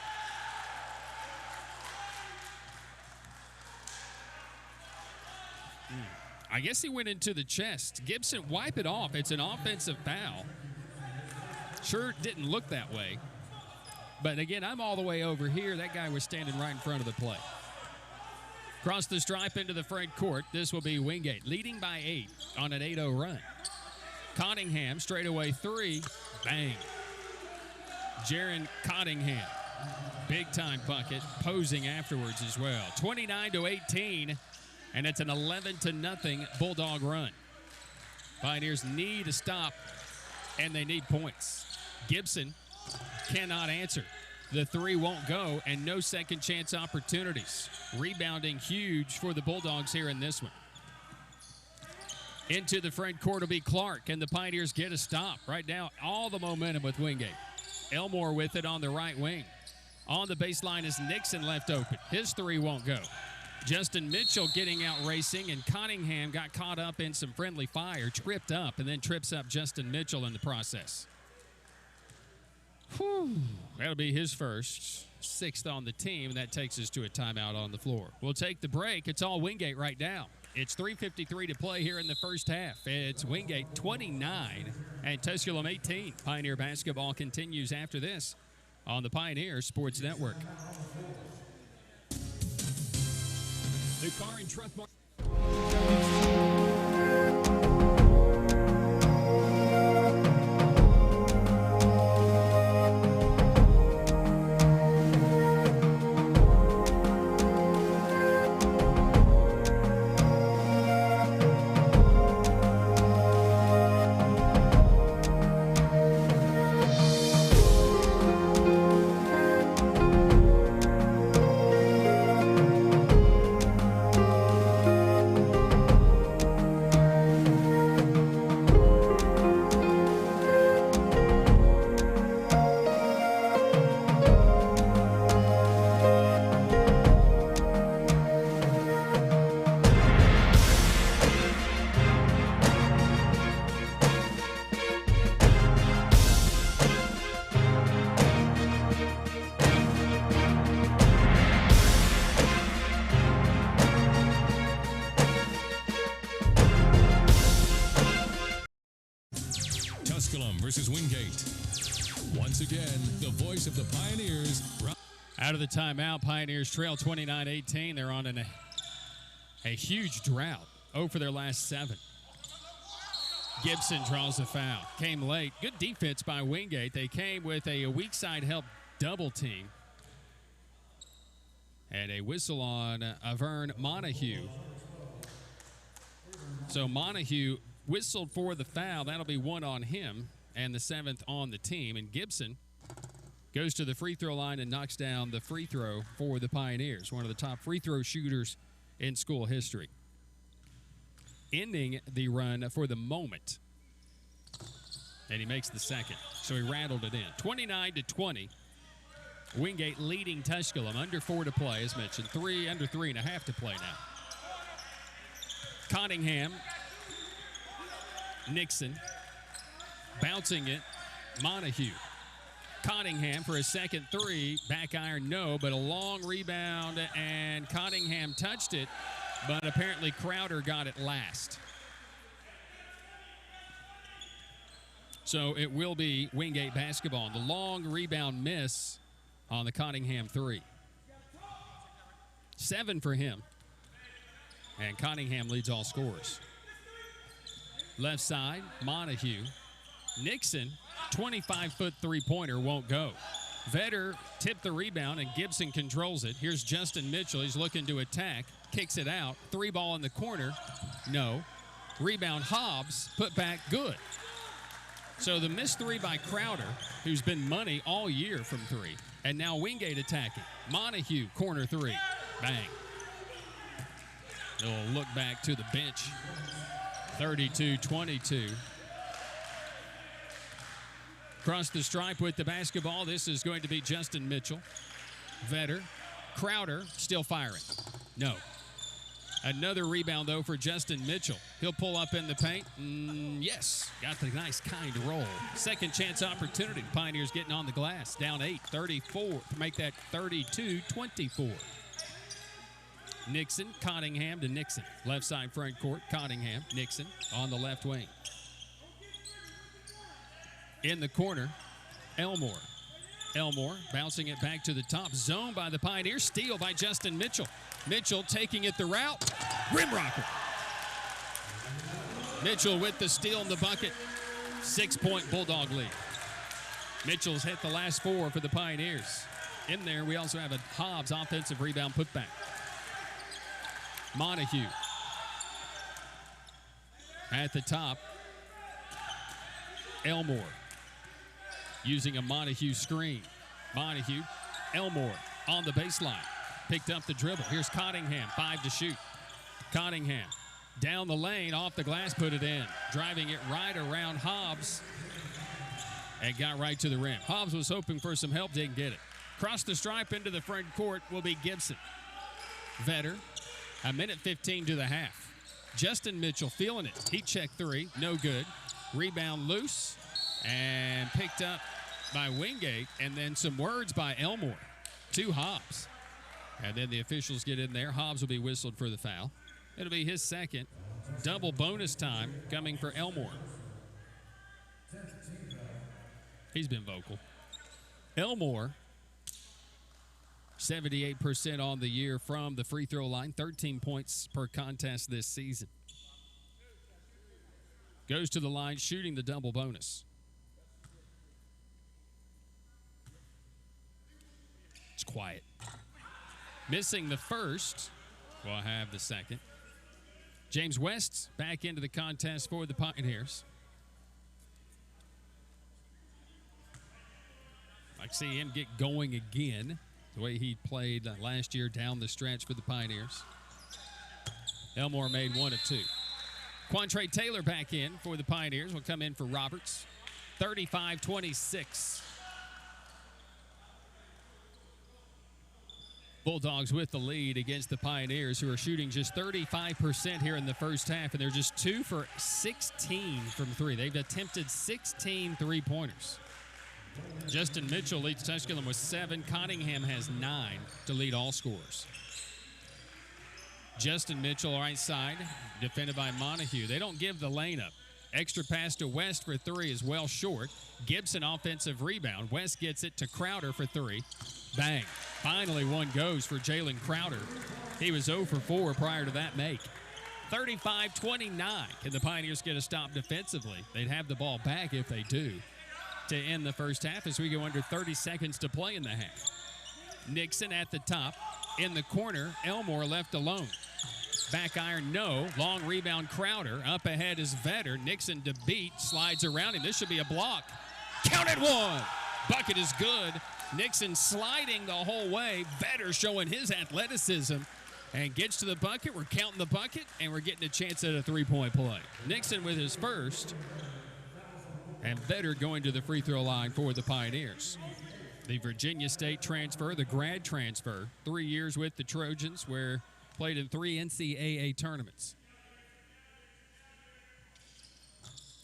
S1: I guess he went into the chest. Gibson, wipe it off. It's an offensive foul. Sure didn't look that way. But, again, I'm all the way over here. That guy was standing right in front of the play. Cross the stripe into the front court. This will be Wingate, leading by 8 on an 8-0 run. Cottingham, straightaway 3. Bang. Jaron Cottingham, big-time bucket, posing afterwards as well. 29-18, and it's an 11-0 Bulldog run. Pioneers need a stop, and they need points. Gibson cannot answer. The three won't go, and no second chance opportunities. Rebounding huge for the Bulldogs here in this one. Into the front court will be Clark, and the Pioneers get a stop. Right now, all the momentum with Wingate. Elmore with it on the right wing. On the baseline is Nixon left open. His three won't go. Justin Mitchell getting out racing, and Cottingham got caught up in some friendly fire, tripped up, and then trips up Justin Mitchell in the process. Whew. That'll be his first, 6th on the team, and that takes us to a timeout on the floor. We'll take the break. It's all Wingate right now. It's 3:53 to play here in the first half. It's Wingate 29 and Tusculum 18. Pioneer basketball continues after this on the Pioneer Sports Network.
S9: The car and truck market. Tusculum versus Wingate. Once again, the voice of the Pioneers.
S1: Out of the timeout, Pioneers trail 29-18. They're on a huge drought. 0 for their last 7. Gibson draws a foul. Came late. Good defense by Wingate. They came with a weak side help double team. And a whistle on Avern Montague. So Montague whistled for the foul. That'll be 1 on him and the 7th on the team. And Gibson goes to the free throw line and knocks down the free throw for the Pioneers, one of the top free throw shooters in school history. Ending the run for the moment. And he makes the second. So he rattled it in. 29-20. Wingate leading Tusculum. Under 4 to play, as mentioned. Under 3.5 to play now. Cottingham. Nixon. Bouncing it. Montague. Cottingham for a second three. Back iron, no, but a long rebound, and Cottingham touched it, but apparently Crowder got it last. So it will be Wingate basketball. The long rebound miss on the Cottingham three. 7 for him. And Cottingham leads all scorers. Left side, Montague. Nixon, 25-foot three-pointer, won't go. Vetter tipped the rebound, and Gibson controls it. Here's Justin Mitchell. He's looking to attack. Kicks it out. 3 ball in the corner. No. Rebound Hobbs, put back good. So the missed three by Crowder, who's been money all year from three. And now Wingate attacking. Montague, corner three. Bang. They'll look back to the bench. 32-22. Across the stripe with the basketball, this is going to be Justin Mitchell. Vetter. Crowder still firing. No. Another rebound, though, for Justin Mitchell. He'll pull up in the paint. Yes. Got the nice, kind roll. Second chance opportunity. Pioneers getting on the glass. Down 8, 34. Make that 32-24. Nixon, Cottingham to Nixon. Left side front court, Cottingham, Nixon on the left wing. In the corner, Elmore. Elmore bouncing it back to the top. Zone by the Pioneers. Steal by Justin Mitchell. Mitchell taking it the route. Rim rocker. Mitchell with the steal in the bucket. 6-point Bulldog lead. Mitchell's hit the last four for the Pioneers. In there, we also have a Hobbs offensive rebound putback. Montague at the top. Elmore using a Montague screen. Montague, Elmore on the baseline. Picked up the dribble. Here's Cottingham, 5 to shoot. Cottingham down the lane, off the glass, put it in. Driving it right around Hobbs and got right to the rim. Hobbs was hoping for some help, didn't get it. Cross the stripe into the front court will be Gibson. Vetter, a minute 15 to the half. Justin Mitchell feeling it. Heat check three, no good. Rebound loose and picked up by Wingate, and then some words by Elmore to Hobbs. And then the officials get in there. Hobbs will be whistled for the foul. It'll be his second. Double bonus time coming for Elmore. He's been vocal. Elmore, 78% on the year from the free throw line, 13 points per contest this season. Goes to the line, shooting the double bonus. It's quiet. Missing the first, we'll have the second. James West back into the contest for the Pioneers. I see him get going again, the way he played last year down the stretch for the Pioneers. Elmore made 1 of 2. Quantre Taylor back in for the Pioneers. Will come in for Roberts. 35-26. Bulldogs with the lead against the Pioneers, who are shooting just 35% here in the first half, and they're just 2 for 16 from three. They've attempted 16 three-pointers. Justin Mitchell leads Tusculum with 7. Cottingham has 9 to lead all scorers. Justin Mitchell, right side, defended by Montague. They don't give the lane up. Extra pass to West for 3 is well short. Gibson offensive rebound. West gets it to Crowder for 3. Bang. Finally one goes for Jalen Crowder. He was 0 for 4 prior to that make. 35-29. Can the Pioneers get a stop defensively? They'd have the ball back if they do to end the first half as we go under 30 seconds to play in the half. Nixon at the top. In the corner, Elmore left alone. Back iron, no. Long rebound, Crowder. Up ahead is Vetter. Nixon to beat. Slides around him. This should be a block. Counted 1. Bucket is good. Nixon sliding the whole way. Vetter showing his athleticism and gets to the bucket. We're counting the bucket, and we're getting a chance at a three-point play. Nixon with his first, and Vetter going to the free throw line for the Pioneers. The Virginia State transfer, the grad transfer, 3 years with the Trojans, where played in 3 NCAA tournaments.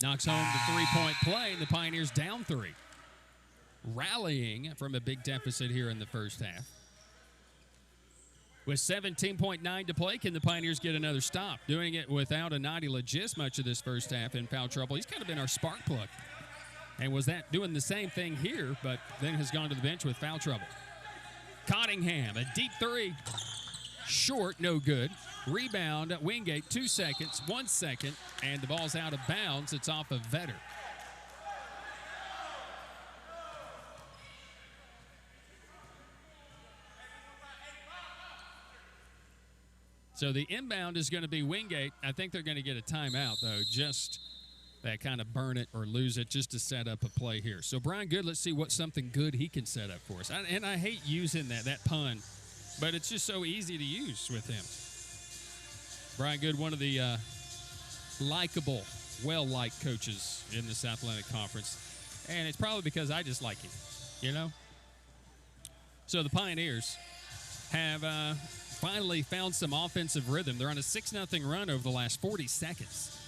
S1: Knocks home the three-point play, and the Pioneers down 3. Rallying from a big deficit here in the first half. With 17.9 to play, can the Pioneers get another stop? Doing it without a Nadi Legis much of this first half in foul trouble. He's kind of been our spark plug. And was that doing the same thing here, but then has gone to the bench with foul trouble. Cottingham, a deep 3. Short, no good. Rebound, Wingate, 2 seconds, 1 second, and the ball's out of bounds. It's off of Vetter. So the inbound is going to be Wingate. I think they're going to get a timeout, though, just that kind of burn it or lose it just to set up a play here. So Brian Good, let's see what something good he can set up for us. And I hate using that pun, but it's just so easy to use with him. Brian Good, one of the likable, well-liked coaches in the South Atlantic Conference. And it's probably because I just like him, you know? So the Pioneers have finally found some offensive rhythm. They're on a 6-0 run over the last 40 seconds.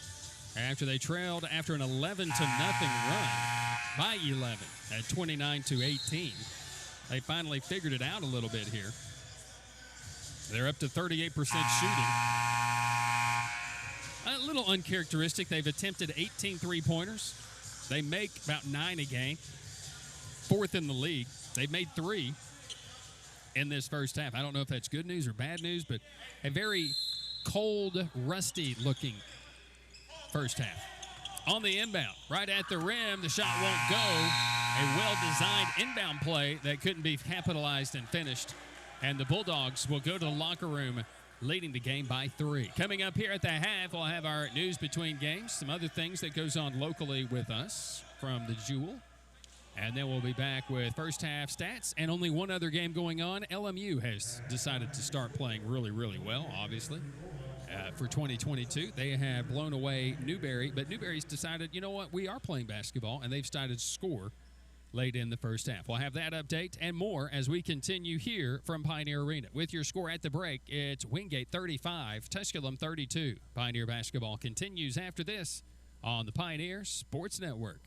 S1: After they trailed after an 11-0 run by 11 at 29-18. They finally figured it out a little bit here. They're up to 38% shooting. A little uncharacteristic. They've attempted 18 three-pointers. They make about 9 a game. 4th in the league. They've made 3 in this first half. I don't know if that's good news or bad news, but a very cold, rusty-looking first half. On the inbound, right at the rim, the shot won't go. A well-designed inbound play that couldn't be capitalized and finished. And the Bulldogs will go to the locker room leading the game by 3. Coming up here at the half, we'll have our news between games, some other things that goes on locally with us from the Jewel. And then we'll be back with first half stats and only one other game going on. LMU has decided to start playing really, really well, obviously. For 2022, they have blown away Newberry, but Newberry's decided, you know what, we are playing basketball, and they've started to score late in the first half. We'll have that update and more as we continue here from Pioneer Arena. With your score at the break, it's Wingate 35, Tusculum 32. Pioneer basketball continues after this on the Pioneer Sports Network.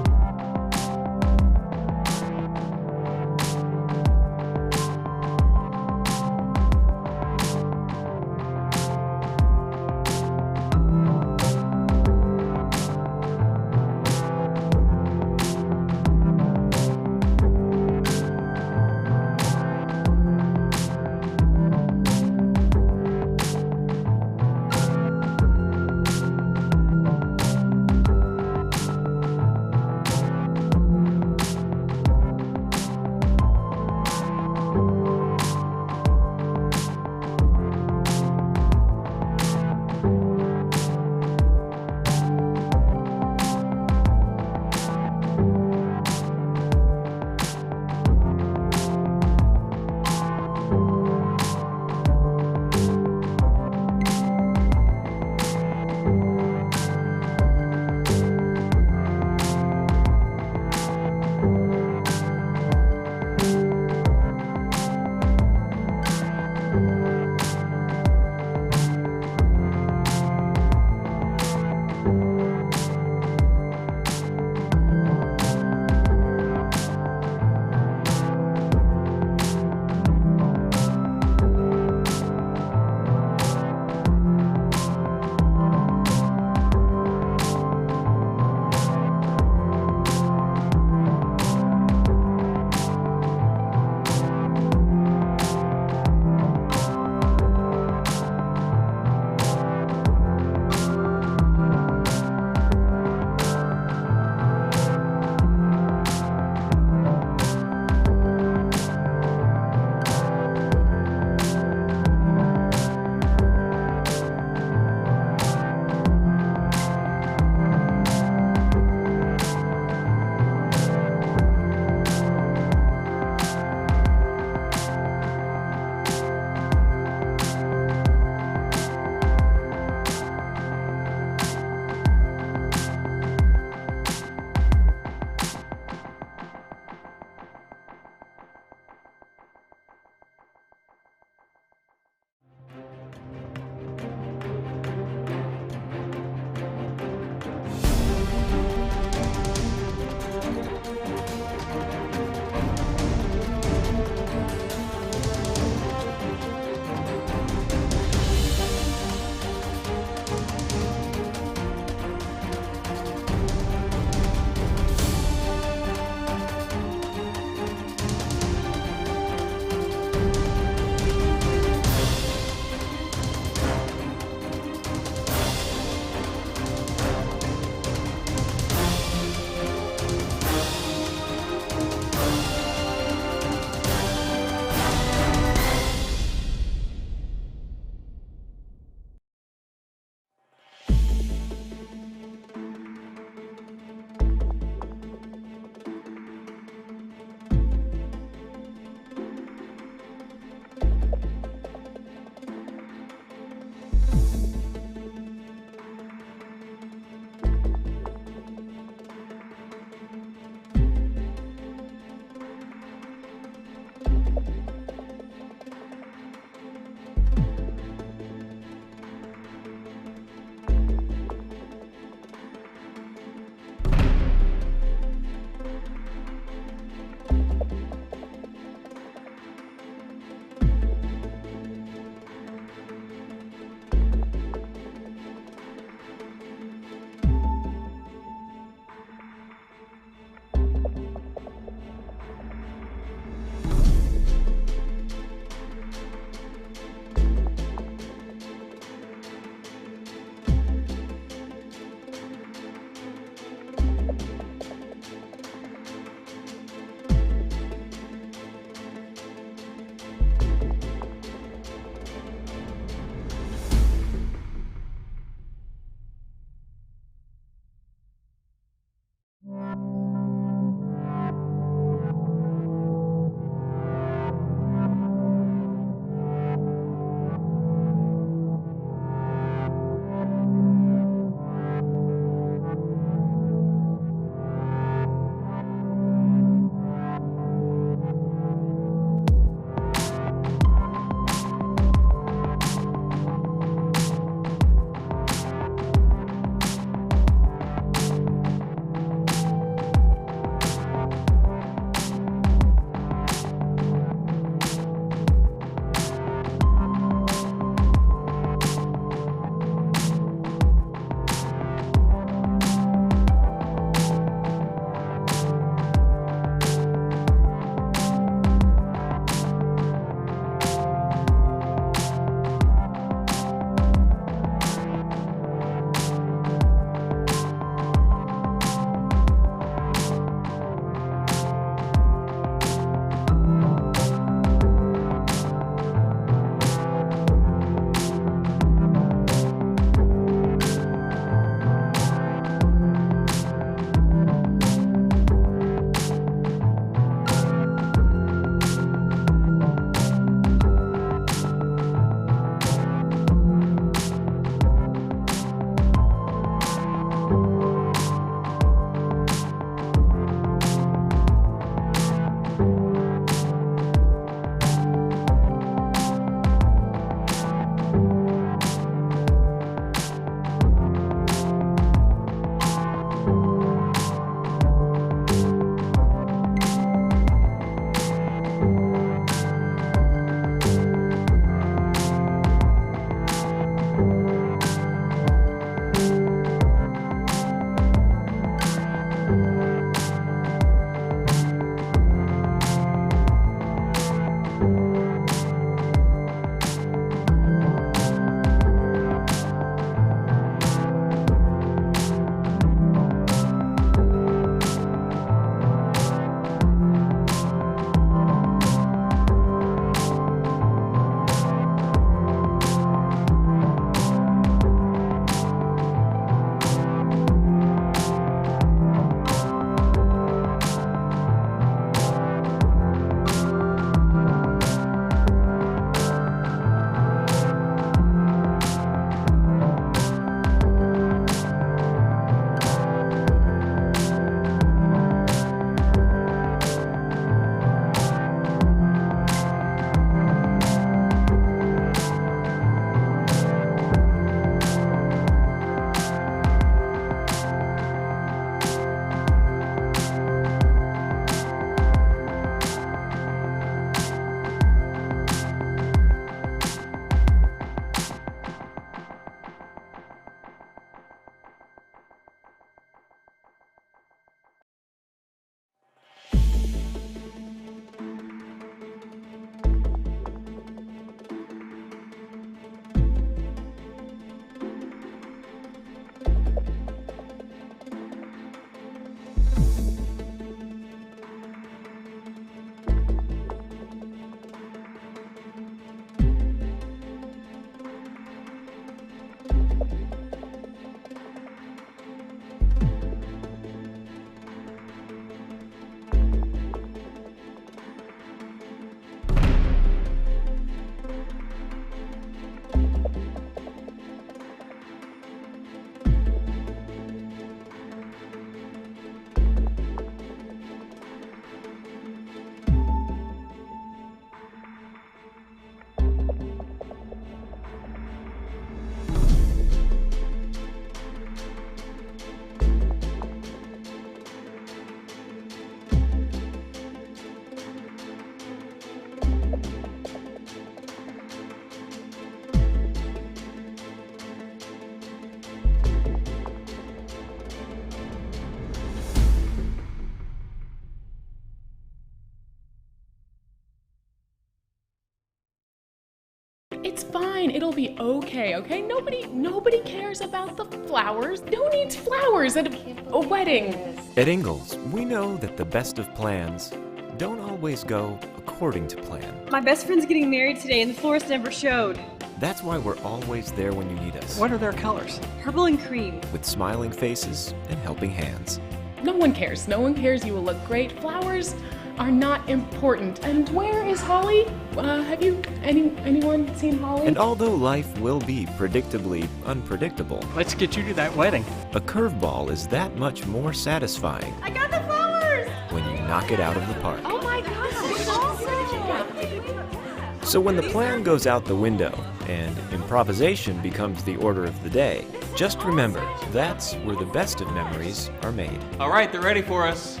S10: It's fine. It'll be okay, okay? Nobody cares about the flowers. Who needs flowers at a wedding?
S11: At Ingalls, we know that the best of plans don't always go according to plan.
S12: My best friend's getting married today and the florist never showed.
S11: That's why we're always there when you need us.
S13: What are their colors?
S12: Purple and cream.
S11: With smiling faces and helping hands.
S10: No one cares. No one cares. You will look great. Flowers are not important. And where is Holly? Have you anyone seen Holly?
S11: And although life will be predictably unpredictable,
S13: let's get you to that wedding.
S11: A curveball is that much more satisfying.
S12: I got the flowers!
S11: When you knock it out of the park.
S12: Oh my gosh, that's awesome!
S11: So when the plan goes out the window and improvisation becomes the order of the day, just remember, that's where the best of memories are made.
S14: All right, they're ready for us.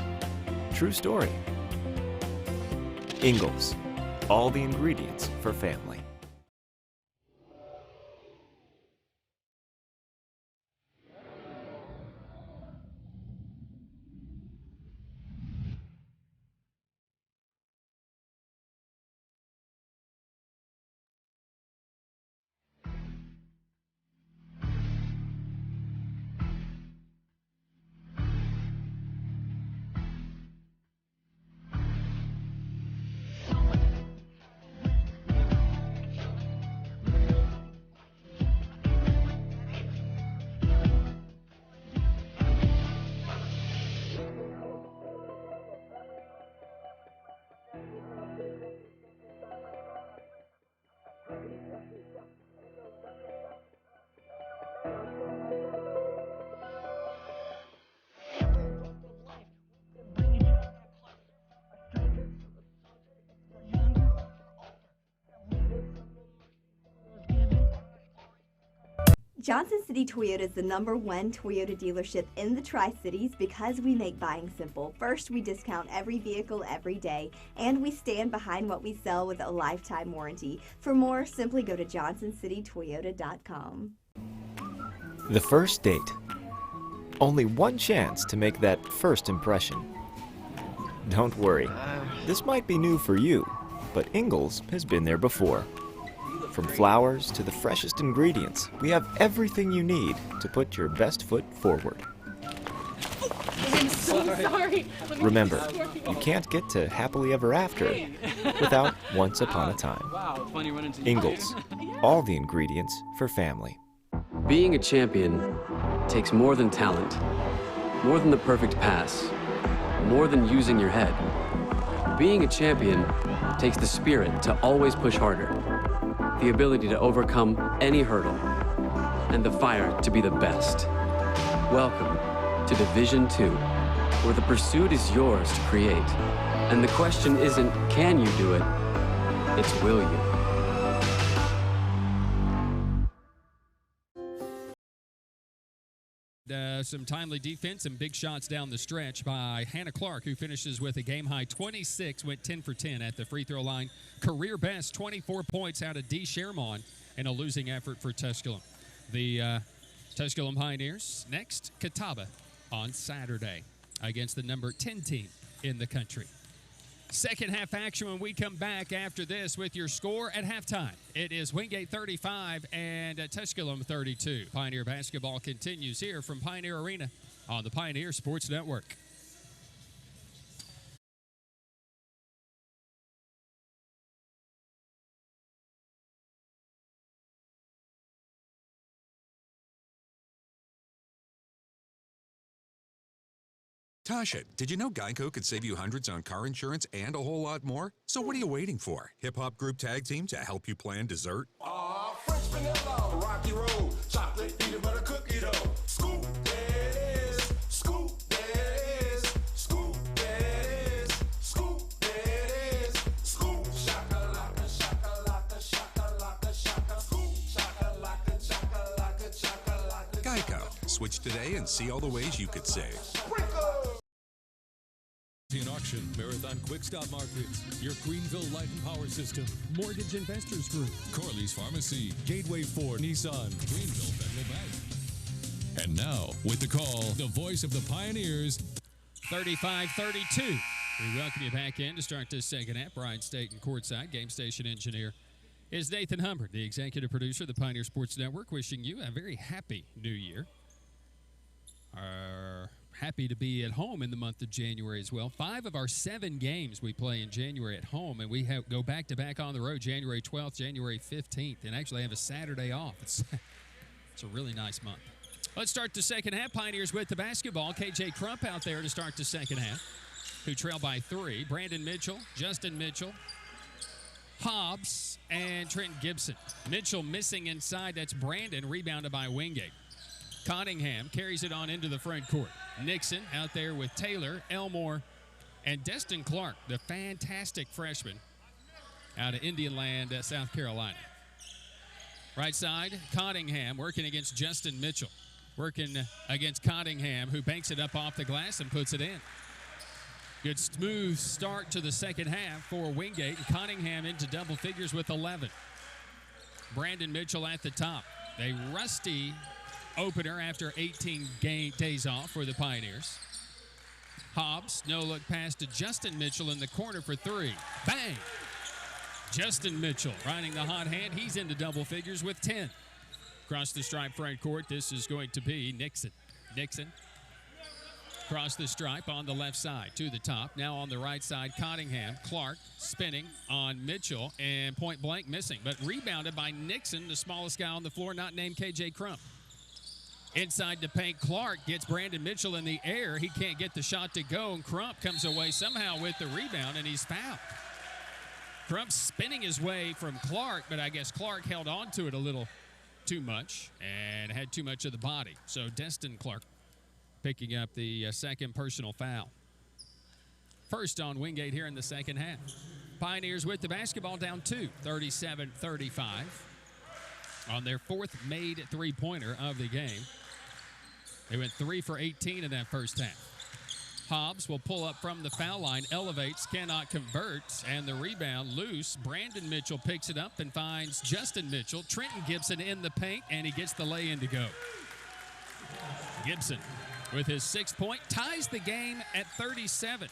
S11: True story. Ingalls, all the ingredients for family.
S15: Johnson City Toyota is the #1 Toyota dealership in the Tri-Cities because we make buying simple. First, we discount every vehicle every day, and we stand behind what we sell with a lifetime warranty. For more, simply go to johnsоncitytoyota.com.
S11: The first date. Only one chance to make that first impression. Don't worry, this might be new for you, but Ingalls has been there before. From flowers to the freshest ingredients, we have everything you need to put your best foot forward.
S10: I'm so sorry.
S11: Remember, you can't get to happily ever after without once upon a time. Ingalls, all the ingredients for family.
S16: Being a champion takes more than talent, more than the perfect pass, more than using your head. Being a champion takes the spirit to always push harder, the ability to overcome any hurdle, and the fire to be the best. Welcome to Division 2, where the pursuit is yours to create. And the question isn't, can you do it? It's, will you?
S1: Some timely defense and big shots down the stretch by Hannah Clark, who finishes with a game-high 26, went 10 for 10 at the free throw line. Career best 24 points out of D. Sherman in a losing effort for Tusculum. The Tusculum Pioneers next, Catawba on Saturday against the number 10 team in the country. Second half action when we come back after this with your score at halftime. It is Wingate 35 and Tusculum 32. Pioneer basketball continues here from Pioneer Arena on the Pioneer Sports Network.
S6: Tasha, did you know Geico could save you hundreds on car insurance and a whole lot more? So what are you waiting for? Hip-hop group tag team to help you plan dessert?
S7: French vanilla, rocky road, chocolate, peanut butter cookie dough. Scoop that is, scoop that is, scoop that is, scoop that is, scoop shakalaka, shakalaka, shakalaka, shaka, scoop shakalaka, shakalaka, shakalaka.
S6: Geico. Switch today and see all the ways you could save.
S9: In auction, Marathon Quick Stop Markets, your Greenville Light and Power System, Mortgage Investors Group, Corley's Pharmacy, Gateway Ford, Nissan, Greenville Federal Bank. And now, with the call, the voice of the Pioneers,
S1: 35-32. We welcome you back in to start this second half. Brian Staten courtside, game station engineer is Nathan Humbert, the executive producer of the Pioneer Sports Network, wishing you a very happy new year. Happy to be at home in the month of January as well. 5 of our 7 games we play in January at home, and we go back-to-back on the road January 12th, January 15th, and actually have a Saturday off. It's a really nice month. Let's start the second half. Pioneers with the basketball. KJ Crump out there to start the second half, who trail by 3. Brandon Mitchell, Justin Mitchell, Hobbs, and Trent Gibson. Mitchell missing inside. That's Brandon, rebounded by Wingate. Cottingham carries it on into the front court. Nixon out there with Taylor, Elmore, and Destin Clark, the fantastic freshman out of Indian Land, South Carolina. Right side, Cottingham working against Justin Mitchell. Working against Cottingham, who banks it up off the glass and puts it in. Good smooth start to the second half for Wingate, and Cottingham into double figures with 11. Brandon Mitchell at the top. A rusty opener after 18 days off for the Pioneers. Hobbs, no-look pass to Justin Mitchell in the corner for 3. Bang! Justin Mitchell riding the hot hand. He's into double figures with 10. Across the stripe front court, this is going to be Nixon. Nixon across the stripe on the left side to the top. Now on the right side, Cottingham. Clark spinning on Mitchell and point blank missing, but rebounded by Nixon, the smallest guy on the floor, not named KJ Crump. Inside the paint, Clark gets Brandon Mitchell in the air. He can't get the shot to go, and Crump comes away somehow with the rebound, and he's fouled. Crump spinning his way from Clark, but I guess Clark held on to it a little too much and had too much of the body. So Destin Clark picking up the second personal foul. First on Wingate here in the second half. Pioneers with the basketball down 2, 37-35. On their 4th made three-pointer of the game. They went 3 for 18 in that first half. Hobbs will pull up from the foul line, elevates, cannot convert, and the rebound loose. Brandon Mitchell picks it up and finds Justin Mitchell. Trenton Gibson in the paint, and he gets the lay-in to go. Gibson with his 6th point ties the game at 37.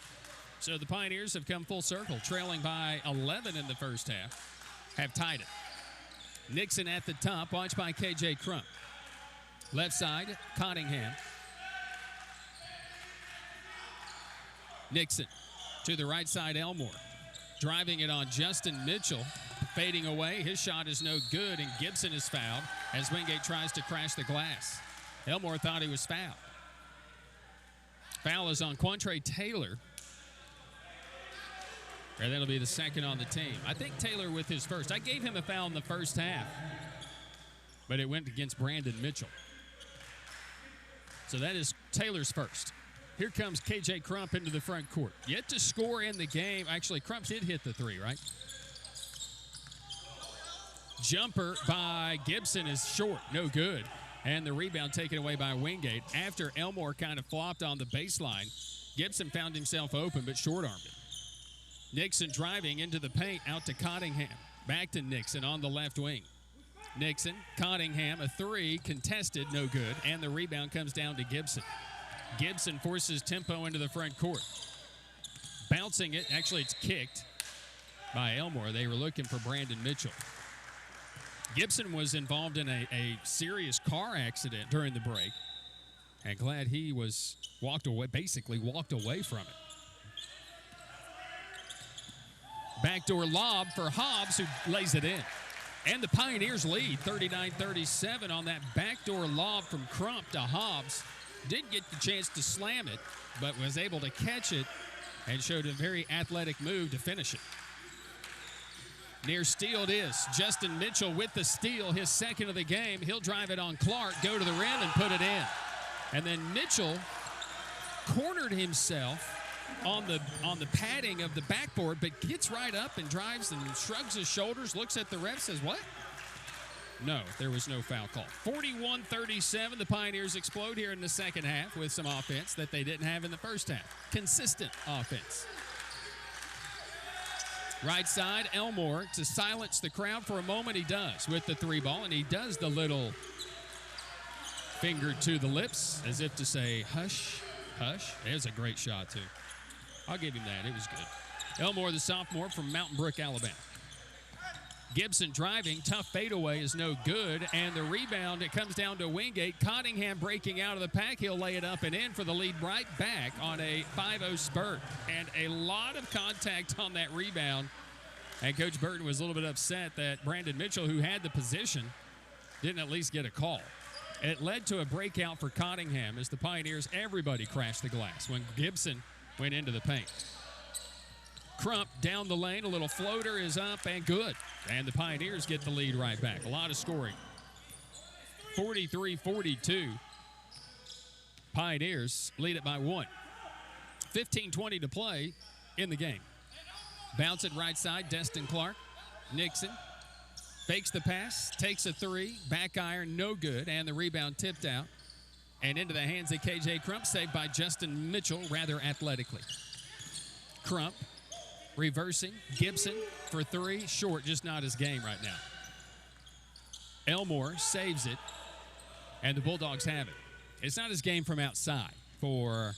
S1: So the Pioneers have come full circle, trailing by 11 in the first half, have tied it. Nixon at the top, watched by KJ Crump. Left side, Cottingham. Nixon to the right side, Elmore. Driving it on Justin Mitchell. Fading away, his shot is no good, and Gibson is fouled as Wingate tries to crash the glass. Elmore thought he was fouled. Foul is on Quantre Taylor. And that'll be the second on the team. I think Taylor with his first. I gave him a foul in the first half, but it went against Brandon Mitchell. So that is Taylor's first. Here comes KJ Crump into the front court. Yet to score in the game. Actually, Crump did hit the 3, right? Jumper by Gibson is short, no good. And the rebound taken away by Wingate. After Elmore kind of flopped on the baseline, Gibson found himself open but short-armed it. Nixon driving into the paint, out to Cottingham. Back to Nixon on the left wing. Nixon, Cottingham, a 3, contested, no good. And the rebound comes down to Gibson. Gibson forces tempo into the front court. Bouncing it, actually it's kicked by Elmore. They were looking for Brandon Mitchell. Gibson was involved in a serious car accident during the break. And glad he was basically walked away from it. Backdoor lob for Hobbs, who lays it in. And the Pioneers lead 39-37 on that backdoor lob from Crump to Hobbs. Did get the chance to slam it, but was able to catch it and showed a very athletic move to finish it. Near steal it is. Justin Mitchell with the steal, his second of the game. He'll drive it on Clark, go to the rim, and put it in. And then Mitchell cornered himself on the padding of the backboard, but gets right up and drives and shrugs his shoulders, looks at the ref, says, what? No, there was no foul call. 41-37, the Pioneers explode here in the second half with some offense that they didn't have in the first half. Consistent offense. Right side, Elmore to silence the crowd for a moment. He does with the 3 ball, and he does the little finger to the lips as if to say, hush, hush. There's a great shot, too. I'll give him that. It was good. Elmore, the sophomore from Mountain Brook, Alabama. Gibson driving, tough fadeaway is no good, and the rebound, it comes down to Wingate. Cottingham breaking out of the pack. He'll lay it up and in for the lead right back on a 5-0 spurt. And a lot of contact on that rebound. And Coach Burton was a little bit upset that Brandon Mitchell, who had the position, didn't at least get a call. It led to a breakout for Cottingham as the Pioneers, everybody crashed the glass when Gibson went into the paint. Crump down the lane, a little floater is up and good. And the Pioneers get the lead right back. A lot of scoring. 43-42. Pioneers lead it by 1. 15-20 to play in the game. Bounce it right side, Destin Clark. Nixon fakes the pass, takes a 3, back iron, no good, and the rebound tipped out. And into the hands of KJ Crump, saved by Justin Mitchell rather athletically. Crump reversing, Gibson for 3, short, just not his game right now. Elmore saves it, and the Bulldogs have it. It's not his game from outside for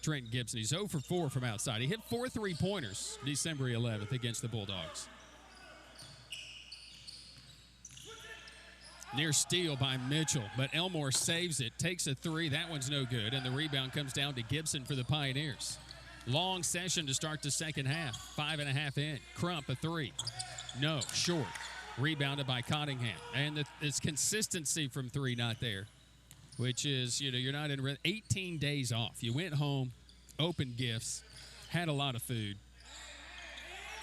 S1: Trenton Gibson. He's 0 for 4 from outside. He hit 4 3-pointers December 11th against the Bulldogs. Near steal by Mitchell, but Elmore saves it, takes a 3. That one's no good, and the rebound comes down to Gibson for the Pioneers. Long session to start the second half. 5.5 in. Crump, a 3. No, short. Rebounded by Cottingham. And it's consistency from 3 not there, which is, you're not in 18 days off. You went home, opened gifts, had a lot of food,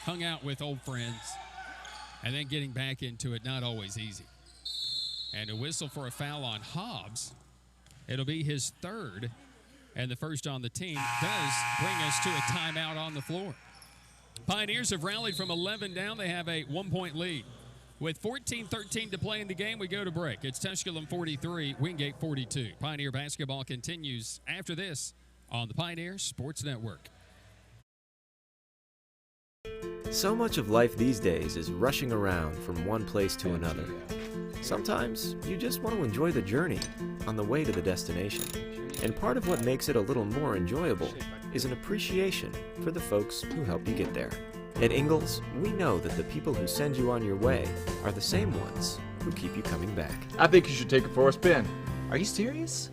S1: hung out with old friends, and then getting back into it, not always easy. And a whistle for a foul on Hobbs. It'll be his 3rd. And the first on the team does bring us to a timeout on the floor. Pioneers have rallied from 11 down. They have a 1-point lead. With 14-13 to play in the game, we go to break. It's Tusculum 43, Wingate 42. Pioneer basketball continues after this on the Pioneer Sports Network.
S11: So much of life these days is rushing around from one place to another. Sometimes you just want to enjoy the journey on the way to the destination. And part of what makes it a little more enjoyable is an appreciation for the folks who help you get there. At Ingalls, we know that the people who send you on your way are the same ones who keep you coming back.
S14: I think you should take it for a spin. Are you serious?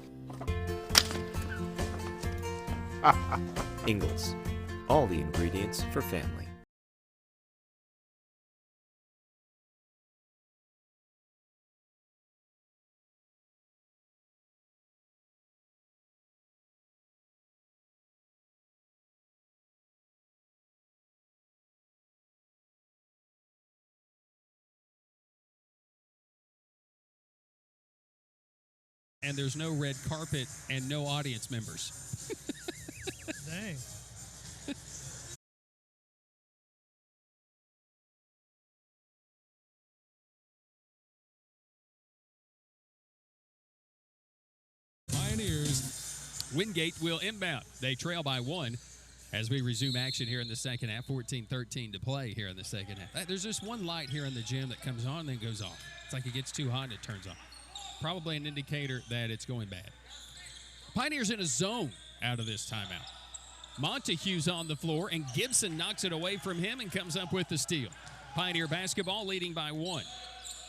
S11: Ingalls, all the ingredients for family.
S1: And there's no red carpet and no audience members.
S17: Dang.
S1: Pioneers. Wingate will inbound. They trail by 1 as we resume action here in the second half. 14-13 to play here in the second half. There's just one light here in the gym that comes on and then goes off. It's like it gets too hot and it turns off. Probably an indicator that it's going bad. Pioneers in a zone out of this timeout. Montague's on the floor, and Gibson knocks it away from him and comes up with the steal. Pioneer basketball leading by 1.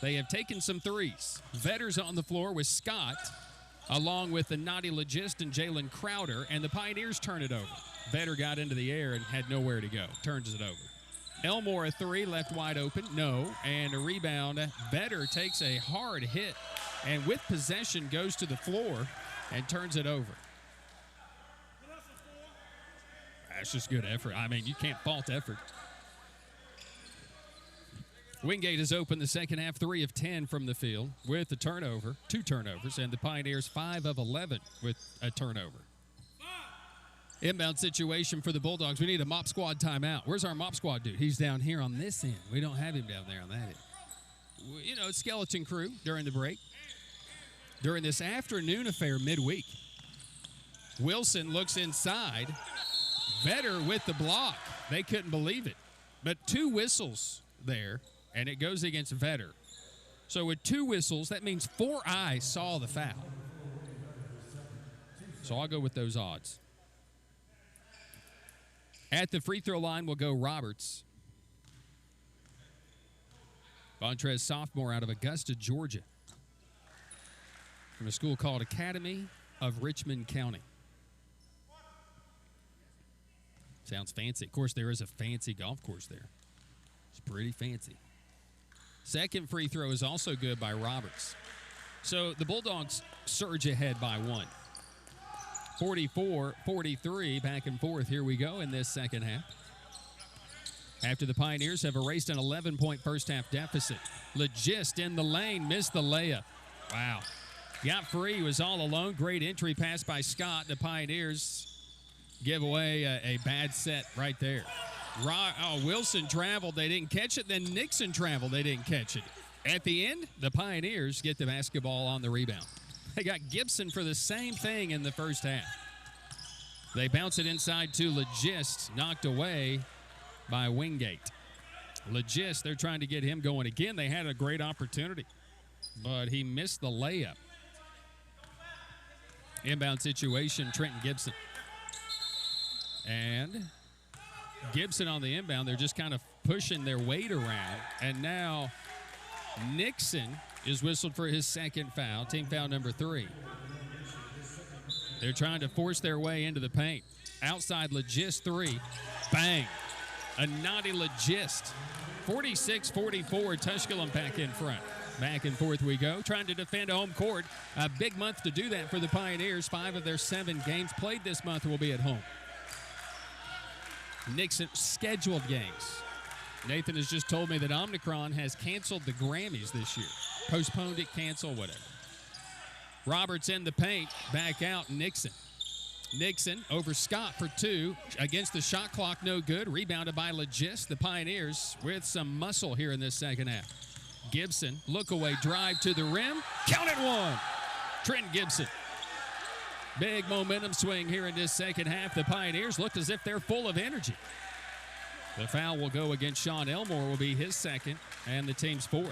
S1: They have taken some threes. Vetter's on the floor with Scott, along with the naughty Legist and Jalen Crowder, and the Pioneers turn it over. Vetter got into the air and had nowhere to go. Turns it over. Elmore a 3, left wide open, no, and a rebound. Vetter takes a hard hit, and with possession goes to the floor and turns it over. That's just good effort. I mean, you can't fault effort. Wingate has opened the second half 3 of 10 from the field with the turnover, 2 turnovers, and the Pioneers 5 of 11 with a turnover. Inbound situation for the Bulldogs. We need a mop squad timeout. Where's our mop squad dude? He's down here on this end. We don't have him down there on that end. You know, it's skeleton crew during the break. During this afternoon affair midweek, Wilson looks inside. Vetter with the block. They couldn't believe it. But 2 whistles there, and it goes against Vetter. So with 2 whistles, that means 4 eyes saw the foul. So I'll go with those odds. At the free throw line will go Roberts. Vontrez, sophomore out of Augusta, Georgia, from a school called Academy of Richmond County. Sounds fancy. Of course, there is a fancy golf course there. It's pretty fancy. Second free throw is also good by Roberts. So the Bulldogs surge ahead by one. 44-43, back and forth. Here we go in this second half. After the Pioneers have erased an 11-point first-half deficit. Legist in the lane, missed the layup. Wow. Got free, was all alone. Great entry pass by Scott. The Pioneers give away a bad set right there. Wilson traveled, they didn't catch it. Then Nixon traveled, they didn't catch it. At the end, the Pioneers get the basketball on the rebound. They got Gibson for the same thing in the first half. They bounce it inside to Legist, knocked away by Wingate. Legist, they're trying to get him going again. They had a great opportunity, but he missed the layup. Inbound situation, Trenton Gibson. And Gibson on the inbound, they're just kind of pushing their weight around. And now Nixon is whistled for his second foul, team foul number 3. They're trying to force their way into the paint. Outside Legist 3, bang. A naughty Legist. 46-44, Tusculum back in front. Back and forth we go, trying to defend home court. A big month to do that for the Pioneers. 5 of their 7 games played this month will be at home. Nixon scheduled games. Nathan has just told me that Omicron has canceled the Grammys this year. Postponed it, canceled, whatever. Roberts in the paint, back out, Nixon. Nixon over Scott for 2. Against the shot clock, no good. Rebounded by Legist. The Pioneers with some muscle here in this second half. Gibson, look away, drive to the rim. Count it, 1. Trenton Gibson. Big momentum swing here in this second half. The Pioneers look as if they're full of energy. The foul will go against Sean Elmore, will be his second, and the team's 4th.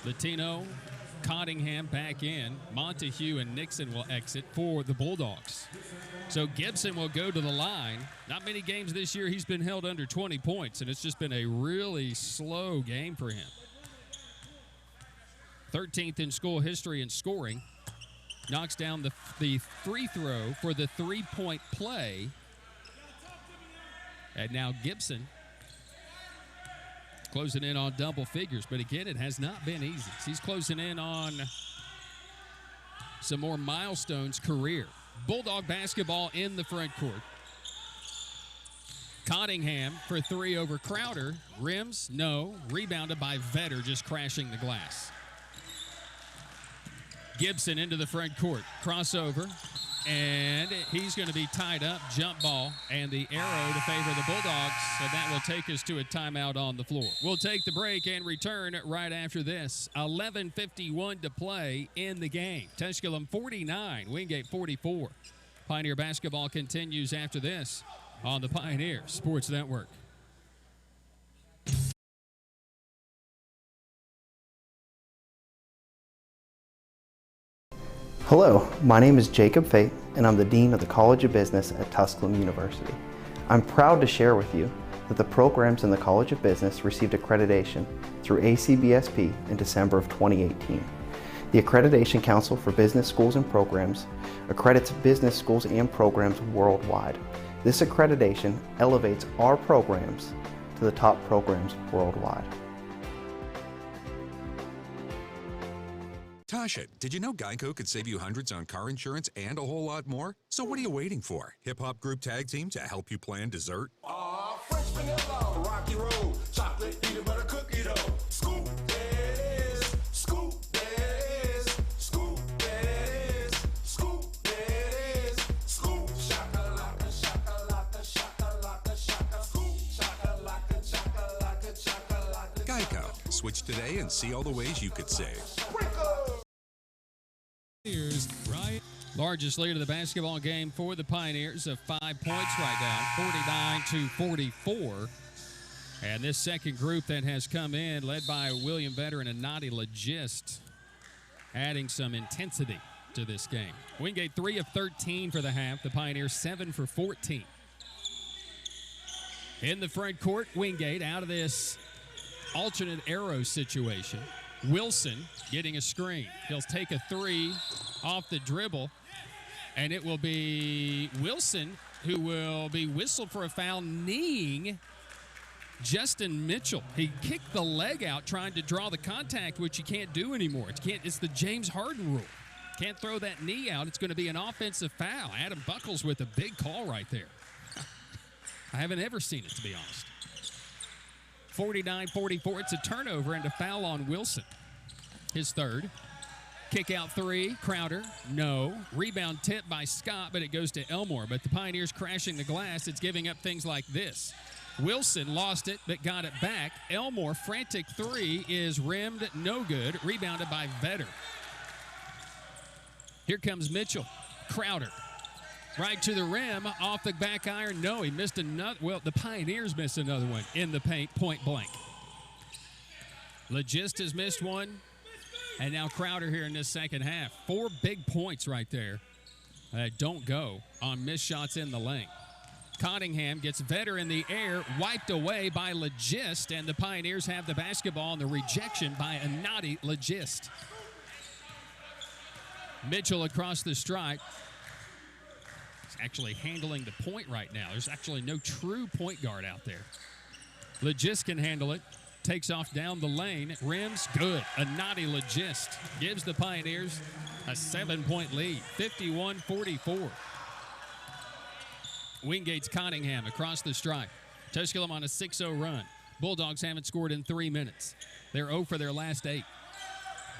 S1: Latino, Cottingham back in. Montague and Nixon will exit for the Bulldogs. So Gibson will go to the line. Not many games this year he's been held under 20 points, and it's just been a really slow game for him. 13th in school history in scoring. Knocks down the free throw for the 3-point play. And now Gibson closing in on double figures. But again, it has not been easy. He's closing in on some more milestones career. Bulldog basketball in the front court. Cottingham for 3 over Crowder. Rims, no. Rebounded by Vetter, just crashing the glass. Gibson into the front court. Crossover. And he's going to be tied up. Jump ball. And the arrow to favor the Bulldogs. So that will take us to a timeout on the floor. We'll take the break and return right after this. 11:51 to play in the game. Tusculum 49, Wingate 44. Pioneer basketball continues after this on the Pioneer Sports Network.
S5: Hello, my name is Jacob Fate, and I'm the Dean of the College of Business at Tusculum University. I'm proud to share with you that the programs in the College of Business received accreditation through ACBSP in December of 2018. The Accreditation Council for Business Schools and Programs accredits business schools and programs worldwide. This accreditation elevates our programs to the top programs worldwide.
S6: Tasha, did you know Geico could save you hundreds on car insurance and a whole lot more? So what are you waiting for? Hip-hop group tag team to help you plan dessert?
S7: French vanilla, rocky road, chocolate, peanut butter cookie dough. Scoop that is, scoop that is, scoop that is, scoop that is, scoop shakalaka, shakalaka, shakalaka, shaka, scoop shakalaka, shakalaka, shakalaka.
S6: Geico. Switch today and see all the ways you could save.
S1: Largest lead of the basketball game for the Pioneers of 5 points right now, 49-44. And this second group that has come in, led by William Vetter and Anadi Legist, adding some intensity to this game. Wingate 3 of 13 for the half. The Pioneers 7 for 14. In the front court, Wingate out of this alternate arrow situation. Wilson getting a screen. He'll take a three off the dribble, and it will be Wilson who will be whistled for a foul, kneeing Justin Mitchell. He kicked the leg out trying to draw the contact, which you can't do anymore. It's the James Harden rule. Can't throw that knee out. It's going to be an offensive foul. Adam Buckles with a big call right there. I haven't ever seen it, to be honest. 49-44. It's a turnover and a foul on Wilson. His third. Kick out three. Crowder. No. Rebound tip by Scott, but it goes to Elmore. But the Pioneers crashing the glass. It's giving up things like this. Wilson lost it, but got it back. Elmore, frantic three, is rimmed. No good. Rebounded by Vetter. Here comes Mitchell. Crowder. Right to the rim, off the back iron. No, he missed another. Well, the Pioneers missed another one in the paint, point blank. Legist has missed one, and now Crowder here in this second half. 4 big points right there that don't go on missed shots in the lane. Cottingham gets Vetter in the air, wiped away by Legist, and the Pioneers have the basketball and the rejection by a naughty Legist. Mitchell across the stripe. Actually handling the point right now. There's actually no true point guard out there. Legist can handle it. Takes off down the lane. Rims, good. A naughty Legist gives the Pioneers a 7-point lead. 51-44. Wingate's Cottingham across the stripe. Tusculum on a 6-0 run. Bulldogs haven't scored in 3 minutes. They're 0 for their last 8.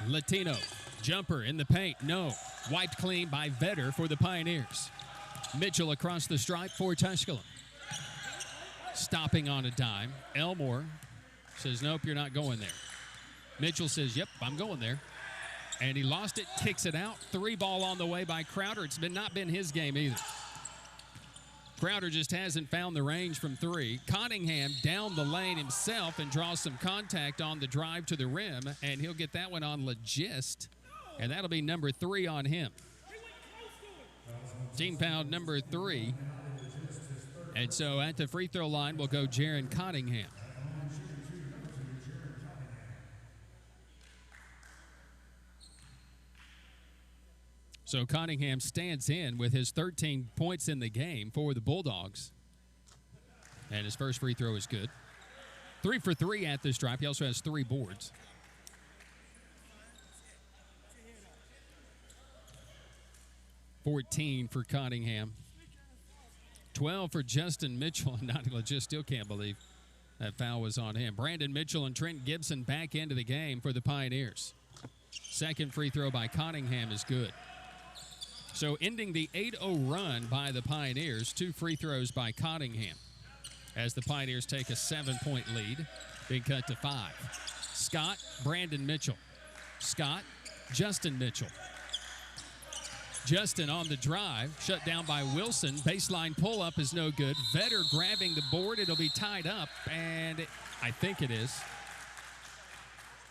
S1: Latino. Jumper in the paint. No. Wiped clean by Vetter for the Pioneers. Mitchell across the stripe for Tusculum. Stopping on a dime. Elmore says, nope, you're not going there. Mitchell says, yep, I'm going there. And he lost it, kicks it out. 3 ball on the way by Crowder. It's not been his game either. Crowder just hasn't found the range from 3. Cottingham down the lane himself and draws some contact on the drive to the rim, and he'll get that one on Legist, and that'll be number 3 on him. Team foul number 3. And so at the free throw line will go Jaron Cottingham. So Cottingham stands in with his 13 points in the game for the Bulldogs. And his first free throw is good. 3 for 3 at the stripe. He also has 3 boards. $14 for Cottingham. 12 for Justin Mitchell. And Nottingham just still can't believe that foul was on him. Brandon Mitchell and Trent Gibson back into the game for the Pioneers. Second free throw by Cottingham is good. So ending the 8-0 run by the Pioneers, 2 free throws by Cottingham as the Pioneers take a 7-point lead, being cut to 5. Scott, Brandon Mitchell. Scott, Justin Mitchell. Justin on the drive, shut down by Wilson. Baseline pull-up is no good. Vetter grabbing the board. It'll be tied up, and I think it is.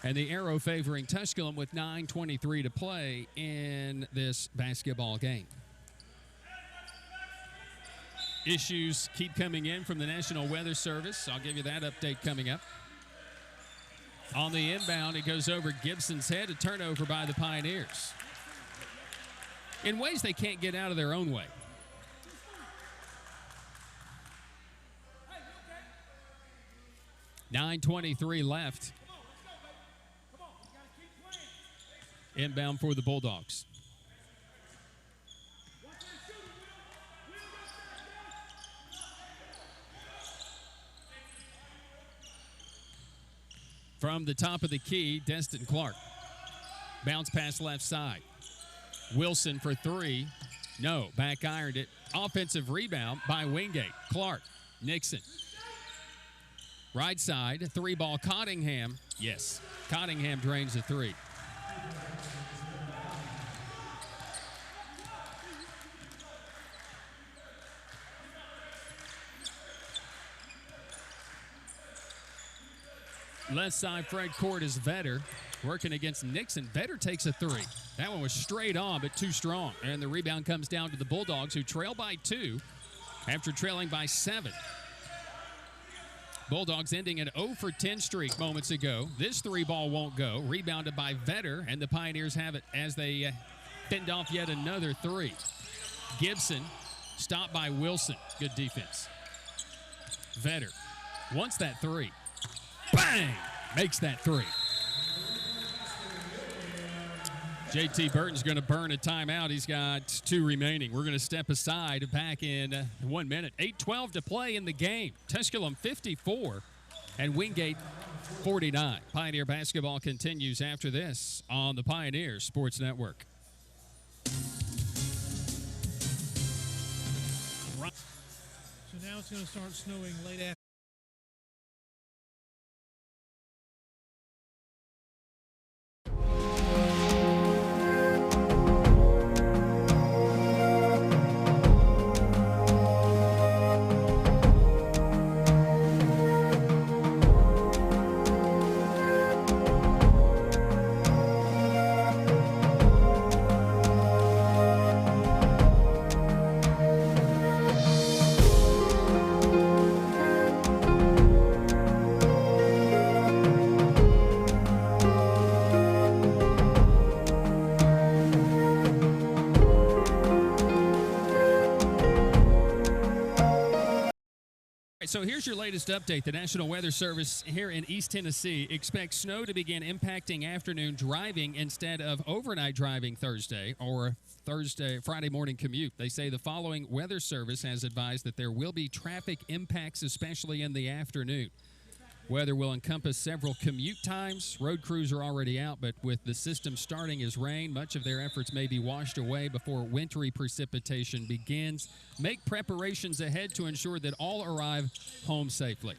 S1: And the arrow favoring Tusculum with 9:23 to play in this basketball game. Issues keep coming in from the National Weather Service. I'll give you that update coming up. On the inbound, it goes over Gibson's head. A turnover by the Pioneers. In ways they can't get out of their own way. .923 left. Inbound for the Bulldogs. From the top of the key, Destin Clark. Bounce pass left side. Wilson for 3. No, back ironed it. Offensive rebound by Wingate. Clark, Nixon. Right side, 3-ball Cottingham. Yes, Cottingham drains a 3. Left side front court is Vetter working against Nixon. Vetter takes a 3. That one was straight on, but too strong. And the rebound comes down to the Bulldogs, who trail by 2 after trailing by 7. Bulldogs ending an 0 for 10 streak moments ago. This 3-ball won't go. Rebounded by Vetter, and the Pioneers have it as they fend off yet another 3. Gibson stopped by Wilson. Good defense. Vetter wants that 3. Bang! Makes that 3. JT Burton's going to burn a timeout. He's got 2 remaining. We're going to step aside back in 1 minute. 8:12 to play in the game. Tusculum 54 and Wingate 49. Pioneer basketball continues after this on the Pioneer Sports Network.
S17: So now it's going to start snowing late afternoon.
S1: So here's your latest update. The National Weather Service here in East Tennessee expects snow to begin impacting afternoon driving instead of overnight driving Thursday or Friday morning commute. They say the following weather service has advised that there will be traffic impacts, especially in the afternoon. Weather will encompass several commute times. Road crews are already out, but with the system starting as rain, much of their efforts may be washed away before wintry precipitation begins. Make preparations ahead to ensure that all arrive home safely.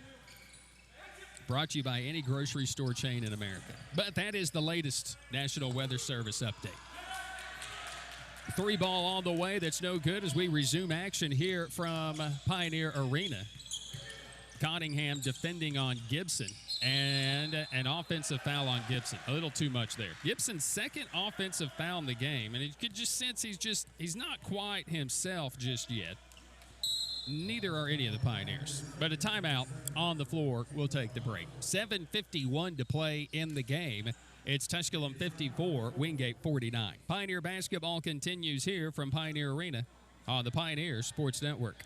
S1: Brought to you by any grocery store chain in America. But that is the latest National Weather Service update. 3-ball on the way. That's no good as we resume action here from Pioneer Arena. Cottingham defending on Gibson, and an offensive foul on Gibson. A little too much there. Gibson's second offensive foul in the game, and you could just sense he's not quite himself just yet. Neither are any of the Pioneers. But a timeout on the floor will take the break. 7:51 to play in the game. It's Tusculum 54, Wingate 49. Pioneer basketball continues here from Pioneer Arena on the Pioneer Sports Network.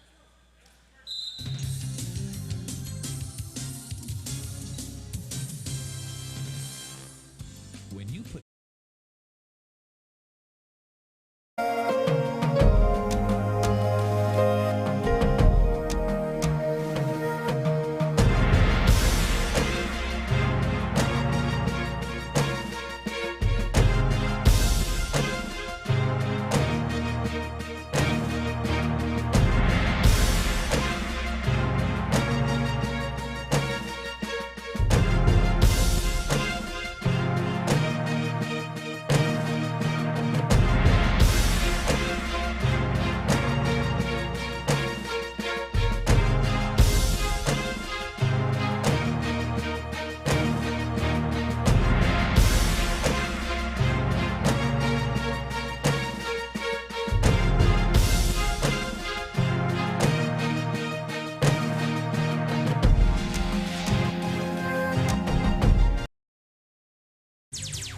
S9: When you put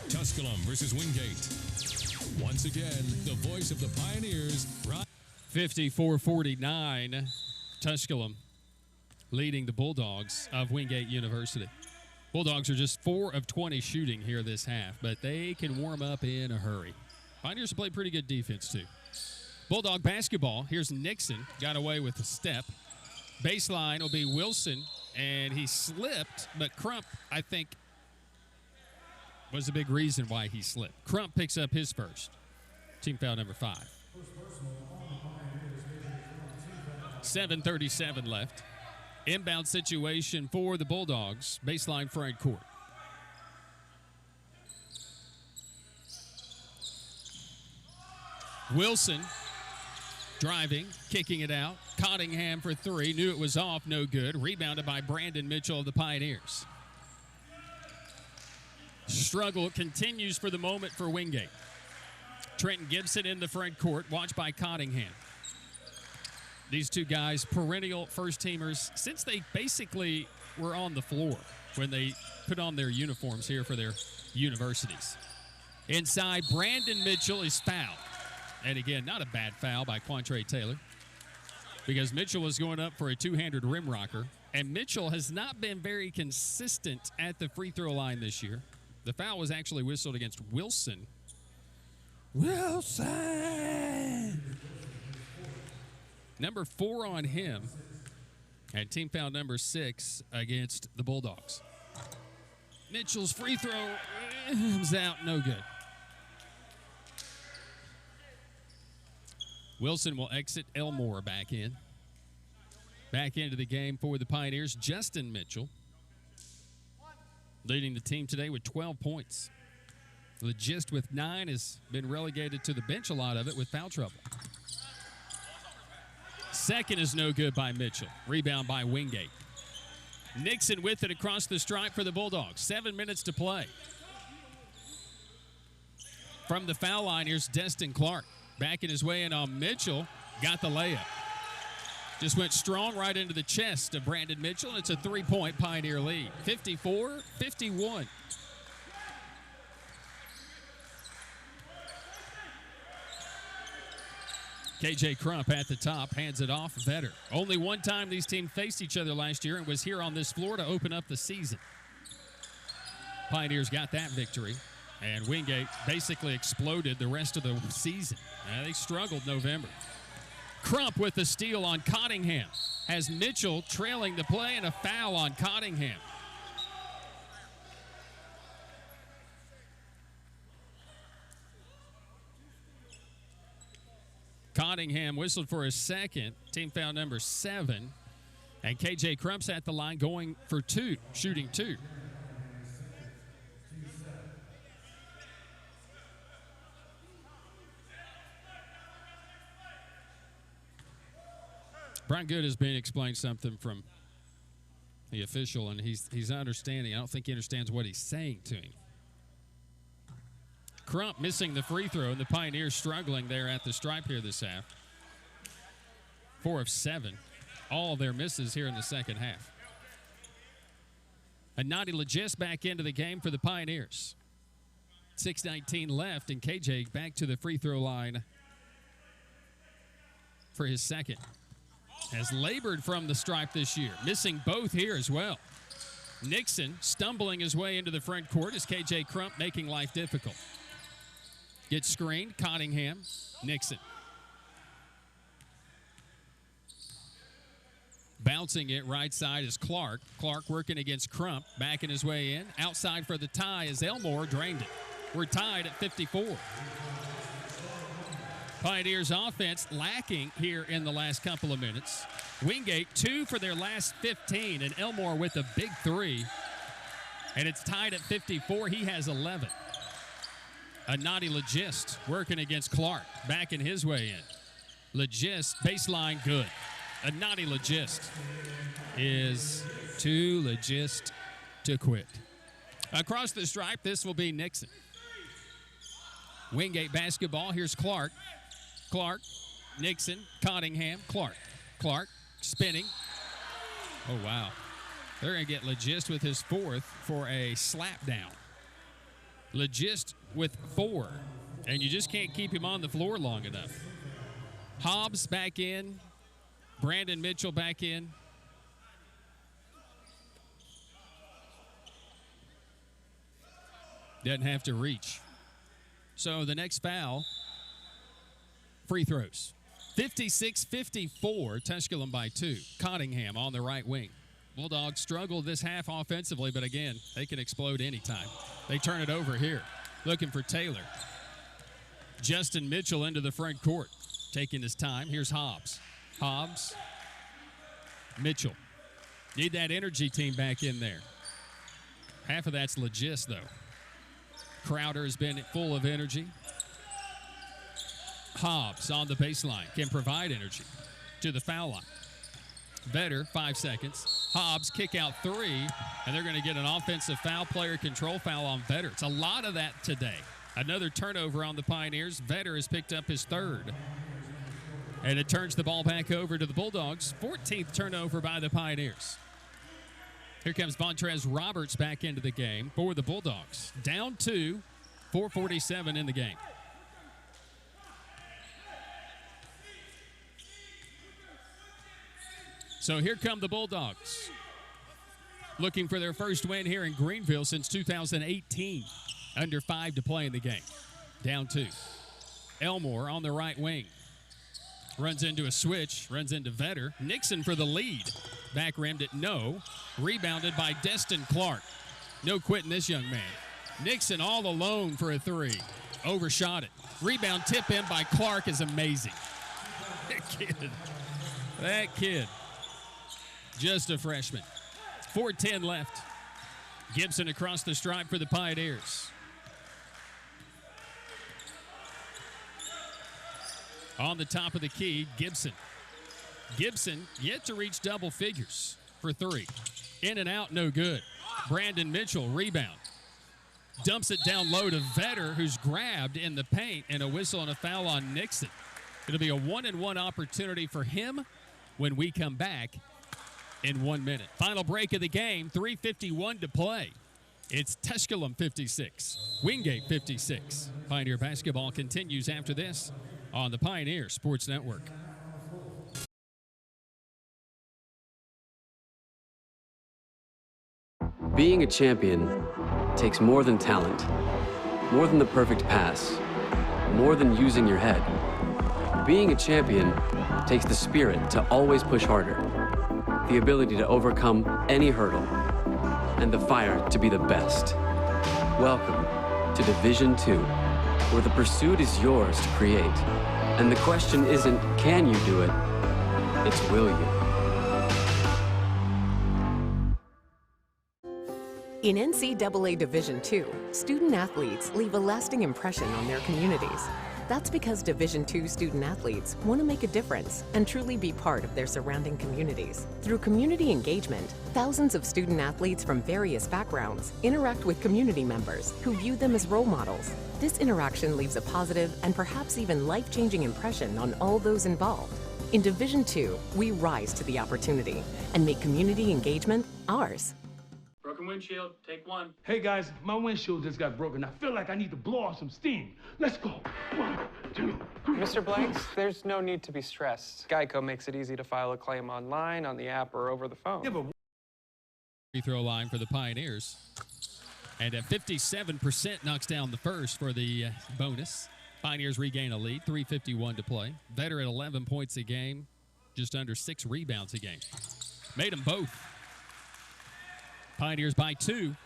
S9: Tusculum versus Wingate. Once again, the voice of the Pioneers.
S1: 54-49, Tusculum leading the Bulldogs of Wingate University. Bulldogs are just 4 of 20 shooting here this half, but they can warm up in a hurry. Pioneers play pretty good defense, too. Bulldog basketball. Here's Nixon. Got away with a step. Baseline will be Wilson, and he slipped, but Crump, I think, was the big reason why he slipped. Crump picks up his first. Team foul number 5. 7:37 left. Inbound situation for the Bulldogs. Baseline front court. Wilson driving, kicking it out. Cottingham for 3. Knew it was off, no good. Rebounded by Brandon Mitchell of the Pioneers. Struggle continues for the moment for Wingate. Trenton Gibson in the front court, watched by Cottingham. These two guys, perennial first-teamers, since they basically were on the floor when they put on their uniforms here for their universities. Inside, Brandon Mitchell is fouled. And again, not a bad foul by Quantre Taylor, because Mitchell was going up for a two-handed rim rocker, and Mitchell has not been very consistent at the free throw line this year. The foul was actually whistled against Wilson. Number 4 on him, and team foul number 6 against the Bulldogs. Mitchell's free throw is out, no good. Wilson will exit. Elmore back in. Back into the game for the Pioneers, Justin Mitchell, leading the team today with 12 points. Legist with 9 has been relegated to the bench, a lot of it with foul trouble. Second is no good by Mitchell. Rebound by Wingate. Nixon with it across the stripe for the Bulldogs. 7 minutes to play. From the foul line, here's Destin Clark. Backing his way in on Mitchell. Got the layup. Just went strong right into the chest of Brandon Mitchell, and it's a 3-point Pioneer lead. 54-51. KJ Crump at the top, hands it off. Vetter. Only one time these teams faced each other last year and was here on this floor to open up the season. Pioneers got that victory, and Wingate basically exploded the rest of the season. They struggled November. Crump with the steal on Cottingham. Has Mitchell trailing the play and a foul on Cottingham. Cottingham whistled for his second, team foul number 7. And KJ Crump's at the line going for 2, shooting 2. Brian Good has been explaining something from the official, and he's not understanding. I don't think he understands what he's saying to him. Crump missing the free throw, and the Pioneers struggling there at the stripe here this half. 4 of 7. All of their misses here in the second half. And Nadi Legist back into the game for the Pioneers. 6:19 left, and KJ back to the free throw line for his second. Has labored from the stripe this year, missing both here as well. Nixon stumbling his way into the front court as KJ Crump making life difficult. Gets screened, Cottingham, Nixon. Bouncing it right side is Clark. Clark working against Crump, backing his way in. Outside for the tie as Elmore drained it. We're tied at 54. Pioneers offense lacking here in the last couple of minutes. Wingate 2 for their last 15, and Elmore with a big 3. And it's tied at 54. He has 11. Nadi Legist working against Clark, backing his way in. Legist, baseline good. Nadi Legist is too legist to quit. Across the stripe, this will be Nixon. Wingate basketball, here's Clark. Clark, Nixon, Cottingham, Clark. Clark spinning. Oh, wow. They're going to get Legist with his 4th for a slap down. Legist with 4, and you just can't keep him on the floor long enough. Hobbs back in. Brandon Mitchell back in. Doesn't have to reach. So the next foul, free throws. 56-54, Tusculum by 2. Cottingham on the right wing. Bulldogs struggled this half offensively, but again, they can explode anytime. They turn it over here, looking for Taylor. Justin Mitchell into the front court, taking his time. Here's Hobbs. Hobbs, Mitchell. Need that energy team back in there. Half of that's Legist, though. Crowder has been full of energy. Hobbs on the baseline can provide energy to the foul line. Vetter, 5 seconds. Hobbs kick out 3, and they're going to get an offensive foul, player control foul on Vetter. It's a lot of that today. Another turnover on the Pioneers. Vetter has picked up his 3rd. And it turns the ball back over to the Bulldogs. 14th turnover by the Pioneers. Here comes Vontrez Roberts back into the game for the Bulldogs. Down 2, 4:47 in the game. So here come the Bulldogs, looking for their first win here in Greenville since 2018. Under 5 to play in the game. Down 2. Elmore on the right wing. Runs into a switch, runs into Vetter. Nixon for the lead. Back rimmed it, no. Rebounded by Destin Clark. No quitting this young man. Nixon all alone for a 3. Overshot it. Rebound tip in by Clark is amazing. That kid. Just a freshman. 4:10 left. Gibson across the stripe for the Pioneers. On the top of the key, Gibson. Gibson yet to reach double figures for 3. In and out, no good. Brandon Mitchell, rebound. Dumps it down low to Vetter, who's grabbed in the paint, and a whistle and a foul on Nixon. It'll be a 1-and-1 opportunity for him when we come back in 1 minute. Final break of the game, 3:51 to play. It's Tusculum 56, Wingate 56. Pioneer basketball continues after this on the Pioneer Sports Network.
S16: Being a champion takes more than talent, more than the perfect pass, more than using your head. Being a champion takes the spirit to always push harder, the ability to overcome any hurdle, and the fire to be the best. Welcome to Division 2, where the pursuit is yours to create. And the question isn't, can you do it? It's, will you?
S18: In NCAA Division II, student athletes leave a lasting impression on their communities. That's because Division II student athletes want to make a difference and truly be part of their surrounding communities. Through community engagement, thousands of student athletes from various backgrounds interact with community members who view them as role models. This interaction leaves a positive and perhaps even life-changing impression on all those involved. In Division II, we rise to the opportunity and make community engagement ours.
S19: Broken windshield, take 1.
S20: Hey guys, my windshield just got broken. I feel like I need to blow off some steam. Let's go. 1, 2, 3.
S21: Mr. Blanks, there's no need to be stressed. Geico makes it easy to file a claim online, on the app, or over the phone.
S20: Yeah, but
S1: Free throw line for the Pioneers. And at 57% knocks down the first for the bonus. Pioneers regain a lead, 3:51 to play. Vetter at 11 points a game, just under 6 rebounds a game. Made them both. Pioneers by 2.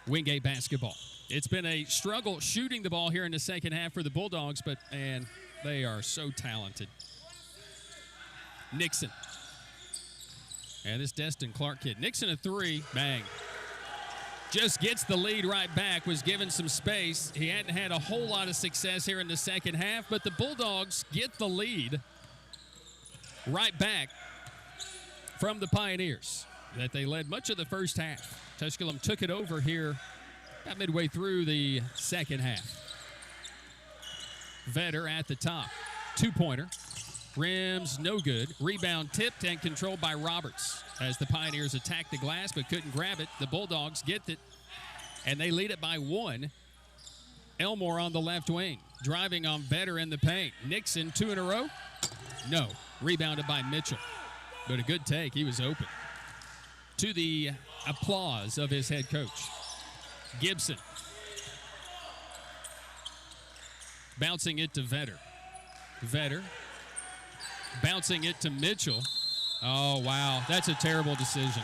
S1: Wingate basketball. It's been a struggle shooting the ball here in the second half for the Bulldogs, but, man, they are so talented. Nixon. And this Destin Clark kid. Nixon a 3, bang. Just gets the lead right back, was given some space. He hadn't had a whole lot of success here in the second half, but the Bulldogs get the lead right back from the Pioneers that they led much of the first half. Tusculum took it over here about midway through the second half. Vetter at the top. 2-pointer. Rims no good. Rebound tipped and controlled by Roberts as the Pioneers attacked the glass but couldn't grab it. The Bulldogs get it, and they lead it by 1. Elmore on the left wing. Driving on Vetter in the paint. Nixon 2 in a row? No. Rebounded by Mitchell. But a good take. He was open. To the applause of his head coach. Gibson. Bouncing it to Vetter. Vetter. Bouncing it to Mitchell. Oh, wow. That's a terrible decision.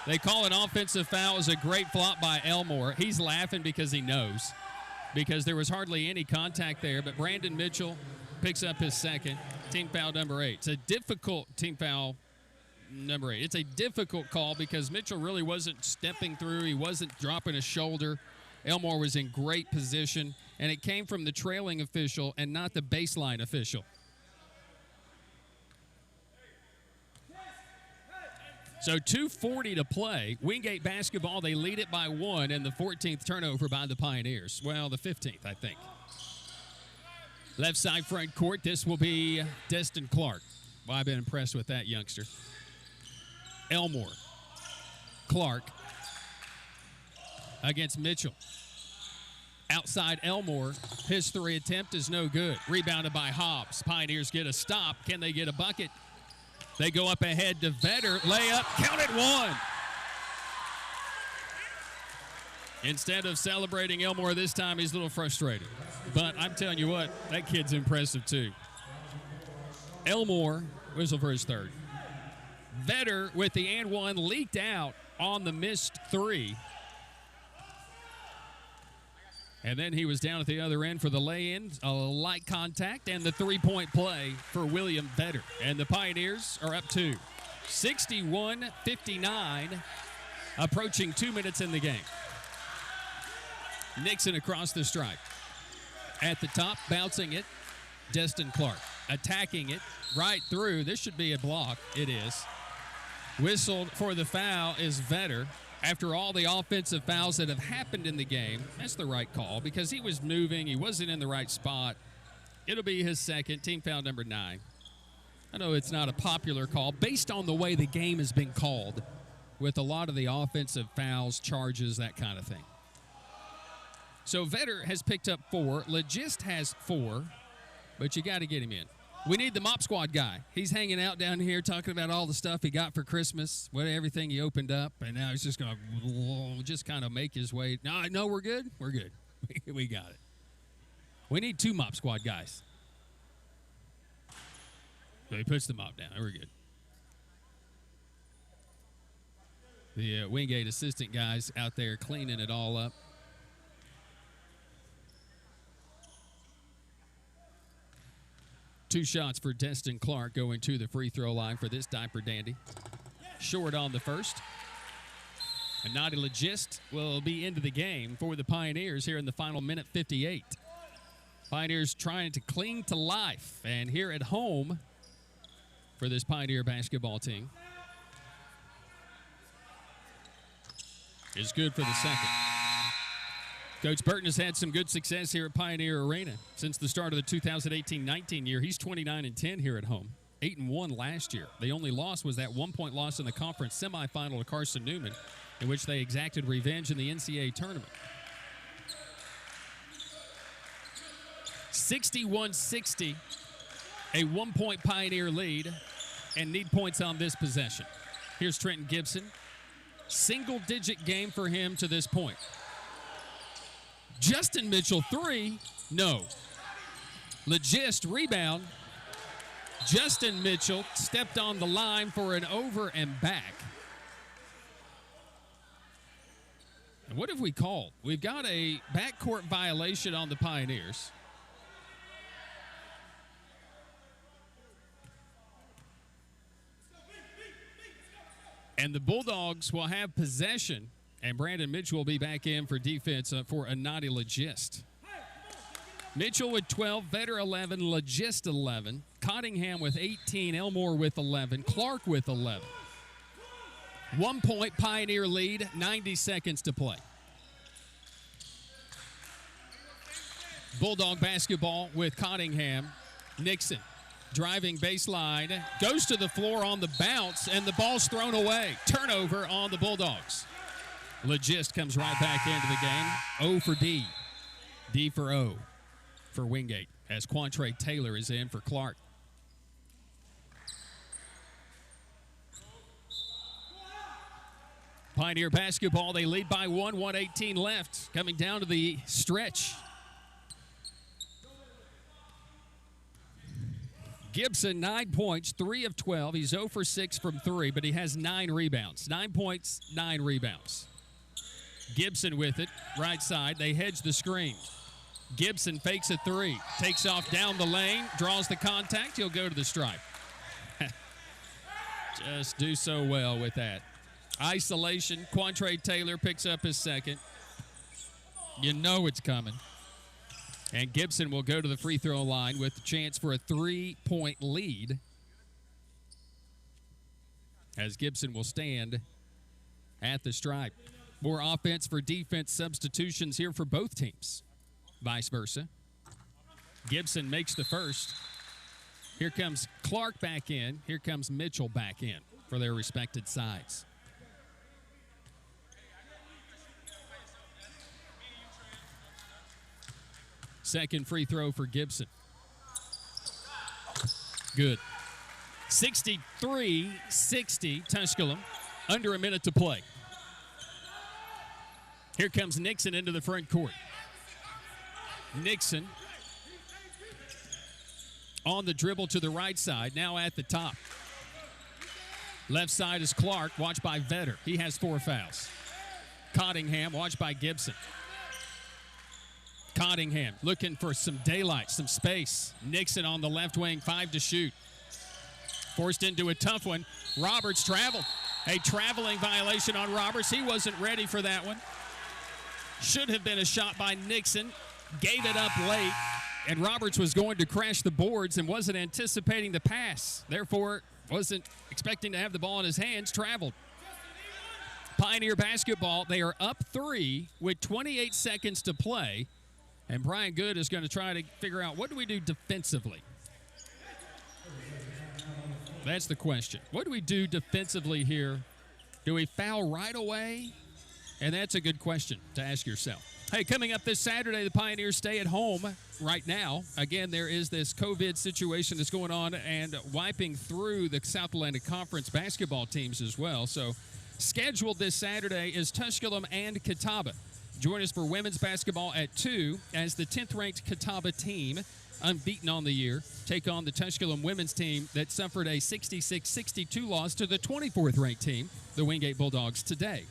S1: They call an offensive foul. It was a great flop by Elmore. He's laughing because he knows. Because there was hardly any contact there. But Brandon Mitchell picks up his second. Team foul number 8. It's a difficult team foul number 8. It's a difficult call because Mitchell really wasn't stepping through. He wasn't dropping a shoulder. Elmore was in great position, and it came from the trailing official and not the baseline official. So 2:40 to play. Wingate basketball, they lead it by 1, and the 14th turnover by the Pioneers. Well, the 15th, I think. Left side front court, this will be Destin Clark. Well, I've been impressed with that youngster. Elmore. Clark against Mitchell. Outside Elmore, his three attempt is no good. Rebounded by Hobbs. Pioneers get a stop. Can they get a bucket? They go up ahead to Vetter. Layup, count it, one. Instead of celebrating Elmore this time, he's a little frustrated. But I'm telling you what, that kid's impressive too. Elmore, whistle for his third. Vetter with the and one leaked out on the missed three. And then he was down at the other end for the lay-in, a light contact, and the three-point play for William Vetter. And the Pioneers are up 2. 61-59, approaching 2 minutes in the game. Nixon across the stripe. At the top, bouncing it, Destin Clark. Attacking it right through. This should be a block. It is. Whistled for the foul is Vetter. After all the offensive fouls that have happened in the game, that's the right call because he was moving. He wasn't in the right spot. It'll be his second, team foul number 9. I know it's not a popular call based on the way the game has been called with a lot of the offensive fouls, charges, that kind of thing. So Vetter has picked up 4. Legist has 4, but you got to get him in. We need the mop squad guy. He's hanging out down here talking about all the stuff he got for Christmas, everything he opened up, and now he's just going to just kind of make his way. No, we're good. We're good. We got it. We need 2 mop squad guys. So he puts the mop down. We're good. The Wingate assistant guys out there cleaning it all up. Two shots for Destin Clark going to the free throw line for this diaper dandy. Short on the first. And Nadi Legist will be into the game for the Pioneers here in the final minute 58. Pioneers trying to cling to life. And here at home for this Pioneer basketball team is good for the second. Coach Burton has had some good success here at Pioneer Arena since the start of the 2018-19 year. He's 29-10 here at home, 8-1 last year. The only loss was that 1-point loss in the conference semifinal to Carson Newman, in which they exacted revenge in the NCAA tournament. 61-60, a 1-point Pioneer lead, and need points on this possession. Here's Trenton Gibson. Single-digit game for him to this point. Justin Mitchell, 3, no. Legist, rebound. Justin Mitchell stepped on the line for an over and back. And what have we called? We've got a backcourt violation on the Pioneers. And the Bulldogs will have possession. And Brandon Mitchell will be back in for defense for Anadi Legist. Mitchell with 12, Vetter 11, Legist 11, Cottingham with 18, Elmore with 11, Clark with 11. 1-point Pioneer lead, 90 seconds to play. Bulldog basketball with Cottingham. Nixon driving baseline, goes to the floor on the bounce, and the ball's thrown away. Turnover on the Bulldogs. Legist comes right back into the game. O for D. D for O for Wingate as Quantre Taylor is in for Clark. Pioneer basketball, they lead by 1, 1:18 left. Coming down to the stretch. Gibson, 9 points, 3 of 12. He's 0 for 6 from 3, but he has 9 rebounds. 9 points, 9 rebounds. Gibson with it, right side. They hedge the screen. Gibson fakes a 3, takes off down the lane, draws the contact. He'll go to the stripe. Just do so well with that. Isolation. Quantre Taylor picks up his second. You know it's coming. And Gibson will go to the free throw line with the chance for a 3-point lead, as Gibson will stand at the stripe. More offense for defense substitutions here for both teams. Vice versa. Gibson makes the first. Here comes Clark back in. Here comes Mitchell back in for their respected sides. Second free throw for Gibson. Good. 63-60 Tusculum. Under a minute to play. Here comes Nixon into the front court. Nixon on the dribble to the right side, now at the top. Left side is Clark, watched by Vetter. He has 4 fouls. Cottingham, watched by Gibson. Cottingham looking for some daylight, some space. Nixon on the left wing, 5 to shoot. Forced into a tough one. Roberts traveled. A traveling violation on Roberts. He wasn't ready for that one. Should have been a shot by Nixon. Gave it up late. And Roberts was going to crash the boards and wasn't anticipating the pass. Therefore, wasn't expecting to have the ball in his hands. Traveled. Pioneer basketball, they are up 3 with 28 seconds to play. And Brian Good is going to try to figure out, what do we do defensively? That's the question. What do we do defensively here? Do we foul right away? And that's a good question to ask yourself. Hey, coming up this Saturday, the Pioneers stay at home right now. Again, there is this COVID situation that's going on and wiping through the South Atlantic Conference basketball teams as well. So scheduled this Saturday is Tusculum and Catawba. Join us for women's basketball at 2 as the 10th-ranked Catawba team, unbeaten on the year, take on the Tusculum women's team that suffered a 66-62 loss to the 24th-ranked team, the Wingate Bulldogs, today.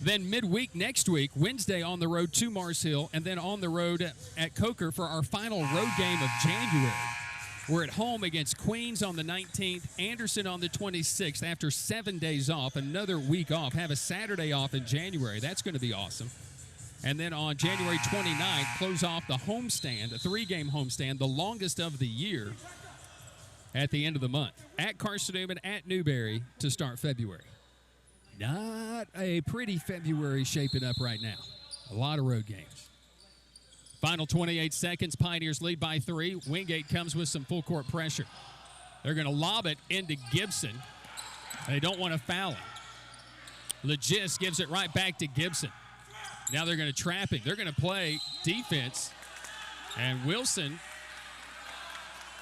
S1: Then midweek next week, Wednesday on the road to Mars Hill, and then on the road at Coker for our final road game of January. We're at home against Queens on the 19th, Anderson on the 26th after 7 days off, another week off, have a Saturday off in January. That's going to be awesome. And then on January 29th, close off the homestand, a 3-game homestand, the longest of the year at the end of the month. At Carson Newman, at Newberry to start February. Not a pretty February shaping up right now. A lot of road games. Final 28 seconds. Pioneers lead by 3. Wingate comes with some full court pressure. They're going to lob it into Gibson. They don't want to foul him. Legis gives it right back to Gibson. Now they're going to trap him. They're going to play defense. And Wilson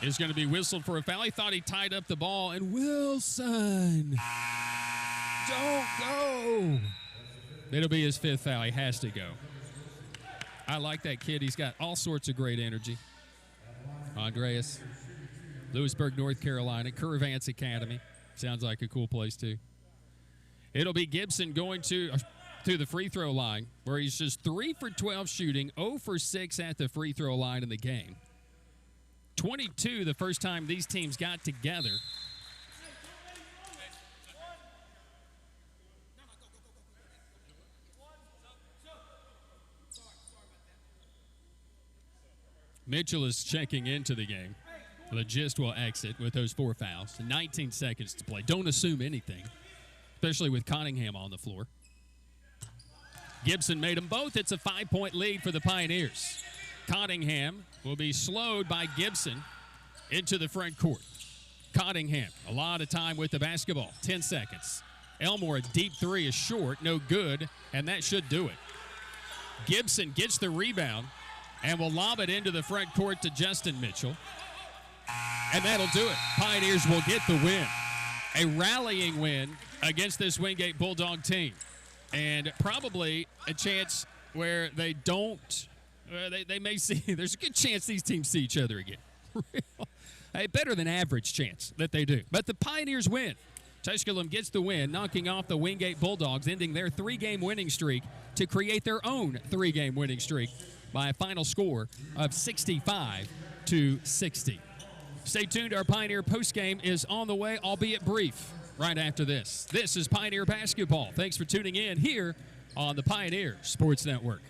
S1: is going to be whistled for a foul. He thought he tied up the ball. And Wilson, don't go. It'll be his 5th foul. He has to go. I like that kid. He's got all sorts of great energy. Andreas, Lewisburg, North Carolina, Kerr Vance Academy. Sounds like a cool place, too. It'll be Gibson going to the free throw line, where he's just 3 for 12 shooting, 0 for 6 at the free throw line in the game. 22 the first time these teams got together. Mitchell is checking into the game. Legist will exit with those 4 fouls. 19 seconds to play. Don't assume anything, especially with Cottingham on the floor. Gibson made them both. It's a 5-point lead for the Pioneers. Cottingham will be slowed by Gibson into the front court. Cottingham, a lot of time with the basketball. 10 seconds. Elmore, a deep 3 is short, no good, and that should do it. Gibson gets the rebound and will lob it into the front court to Justin Mitchell. And that'll do it. Pioneers will get the win. A rallying win against this Wingate Bulldog team. And probably a chance where they don't, they may see, there's a good chance these teams see each other again. A better than average chance that they do. But the Pioneers win. Tusculum gets the win, knocking off the Wingate Bulldogs, ending their 3-game winning streak to create their own 3-game winning streak by a final score of 65-60. Stay tuned. Our Pioneer postgame is on the way, albeit brief, right after this. This is Pioneer Basketball. Thanks for tuning in here on the Pioneer Sports Network.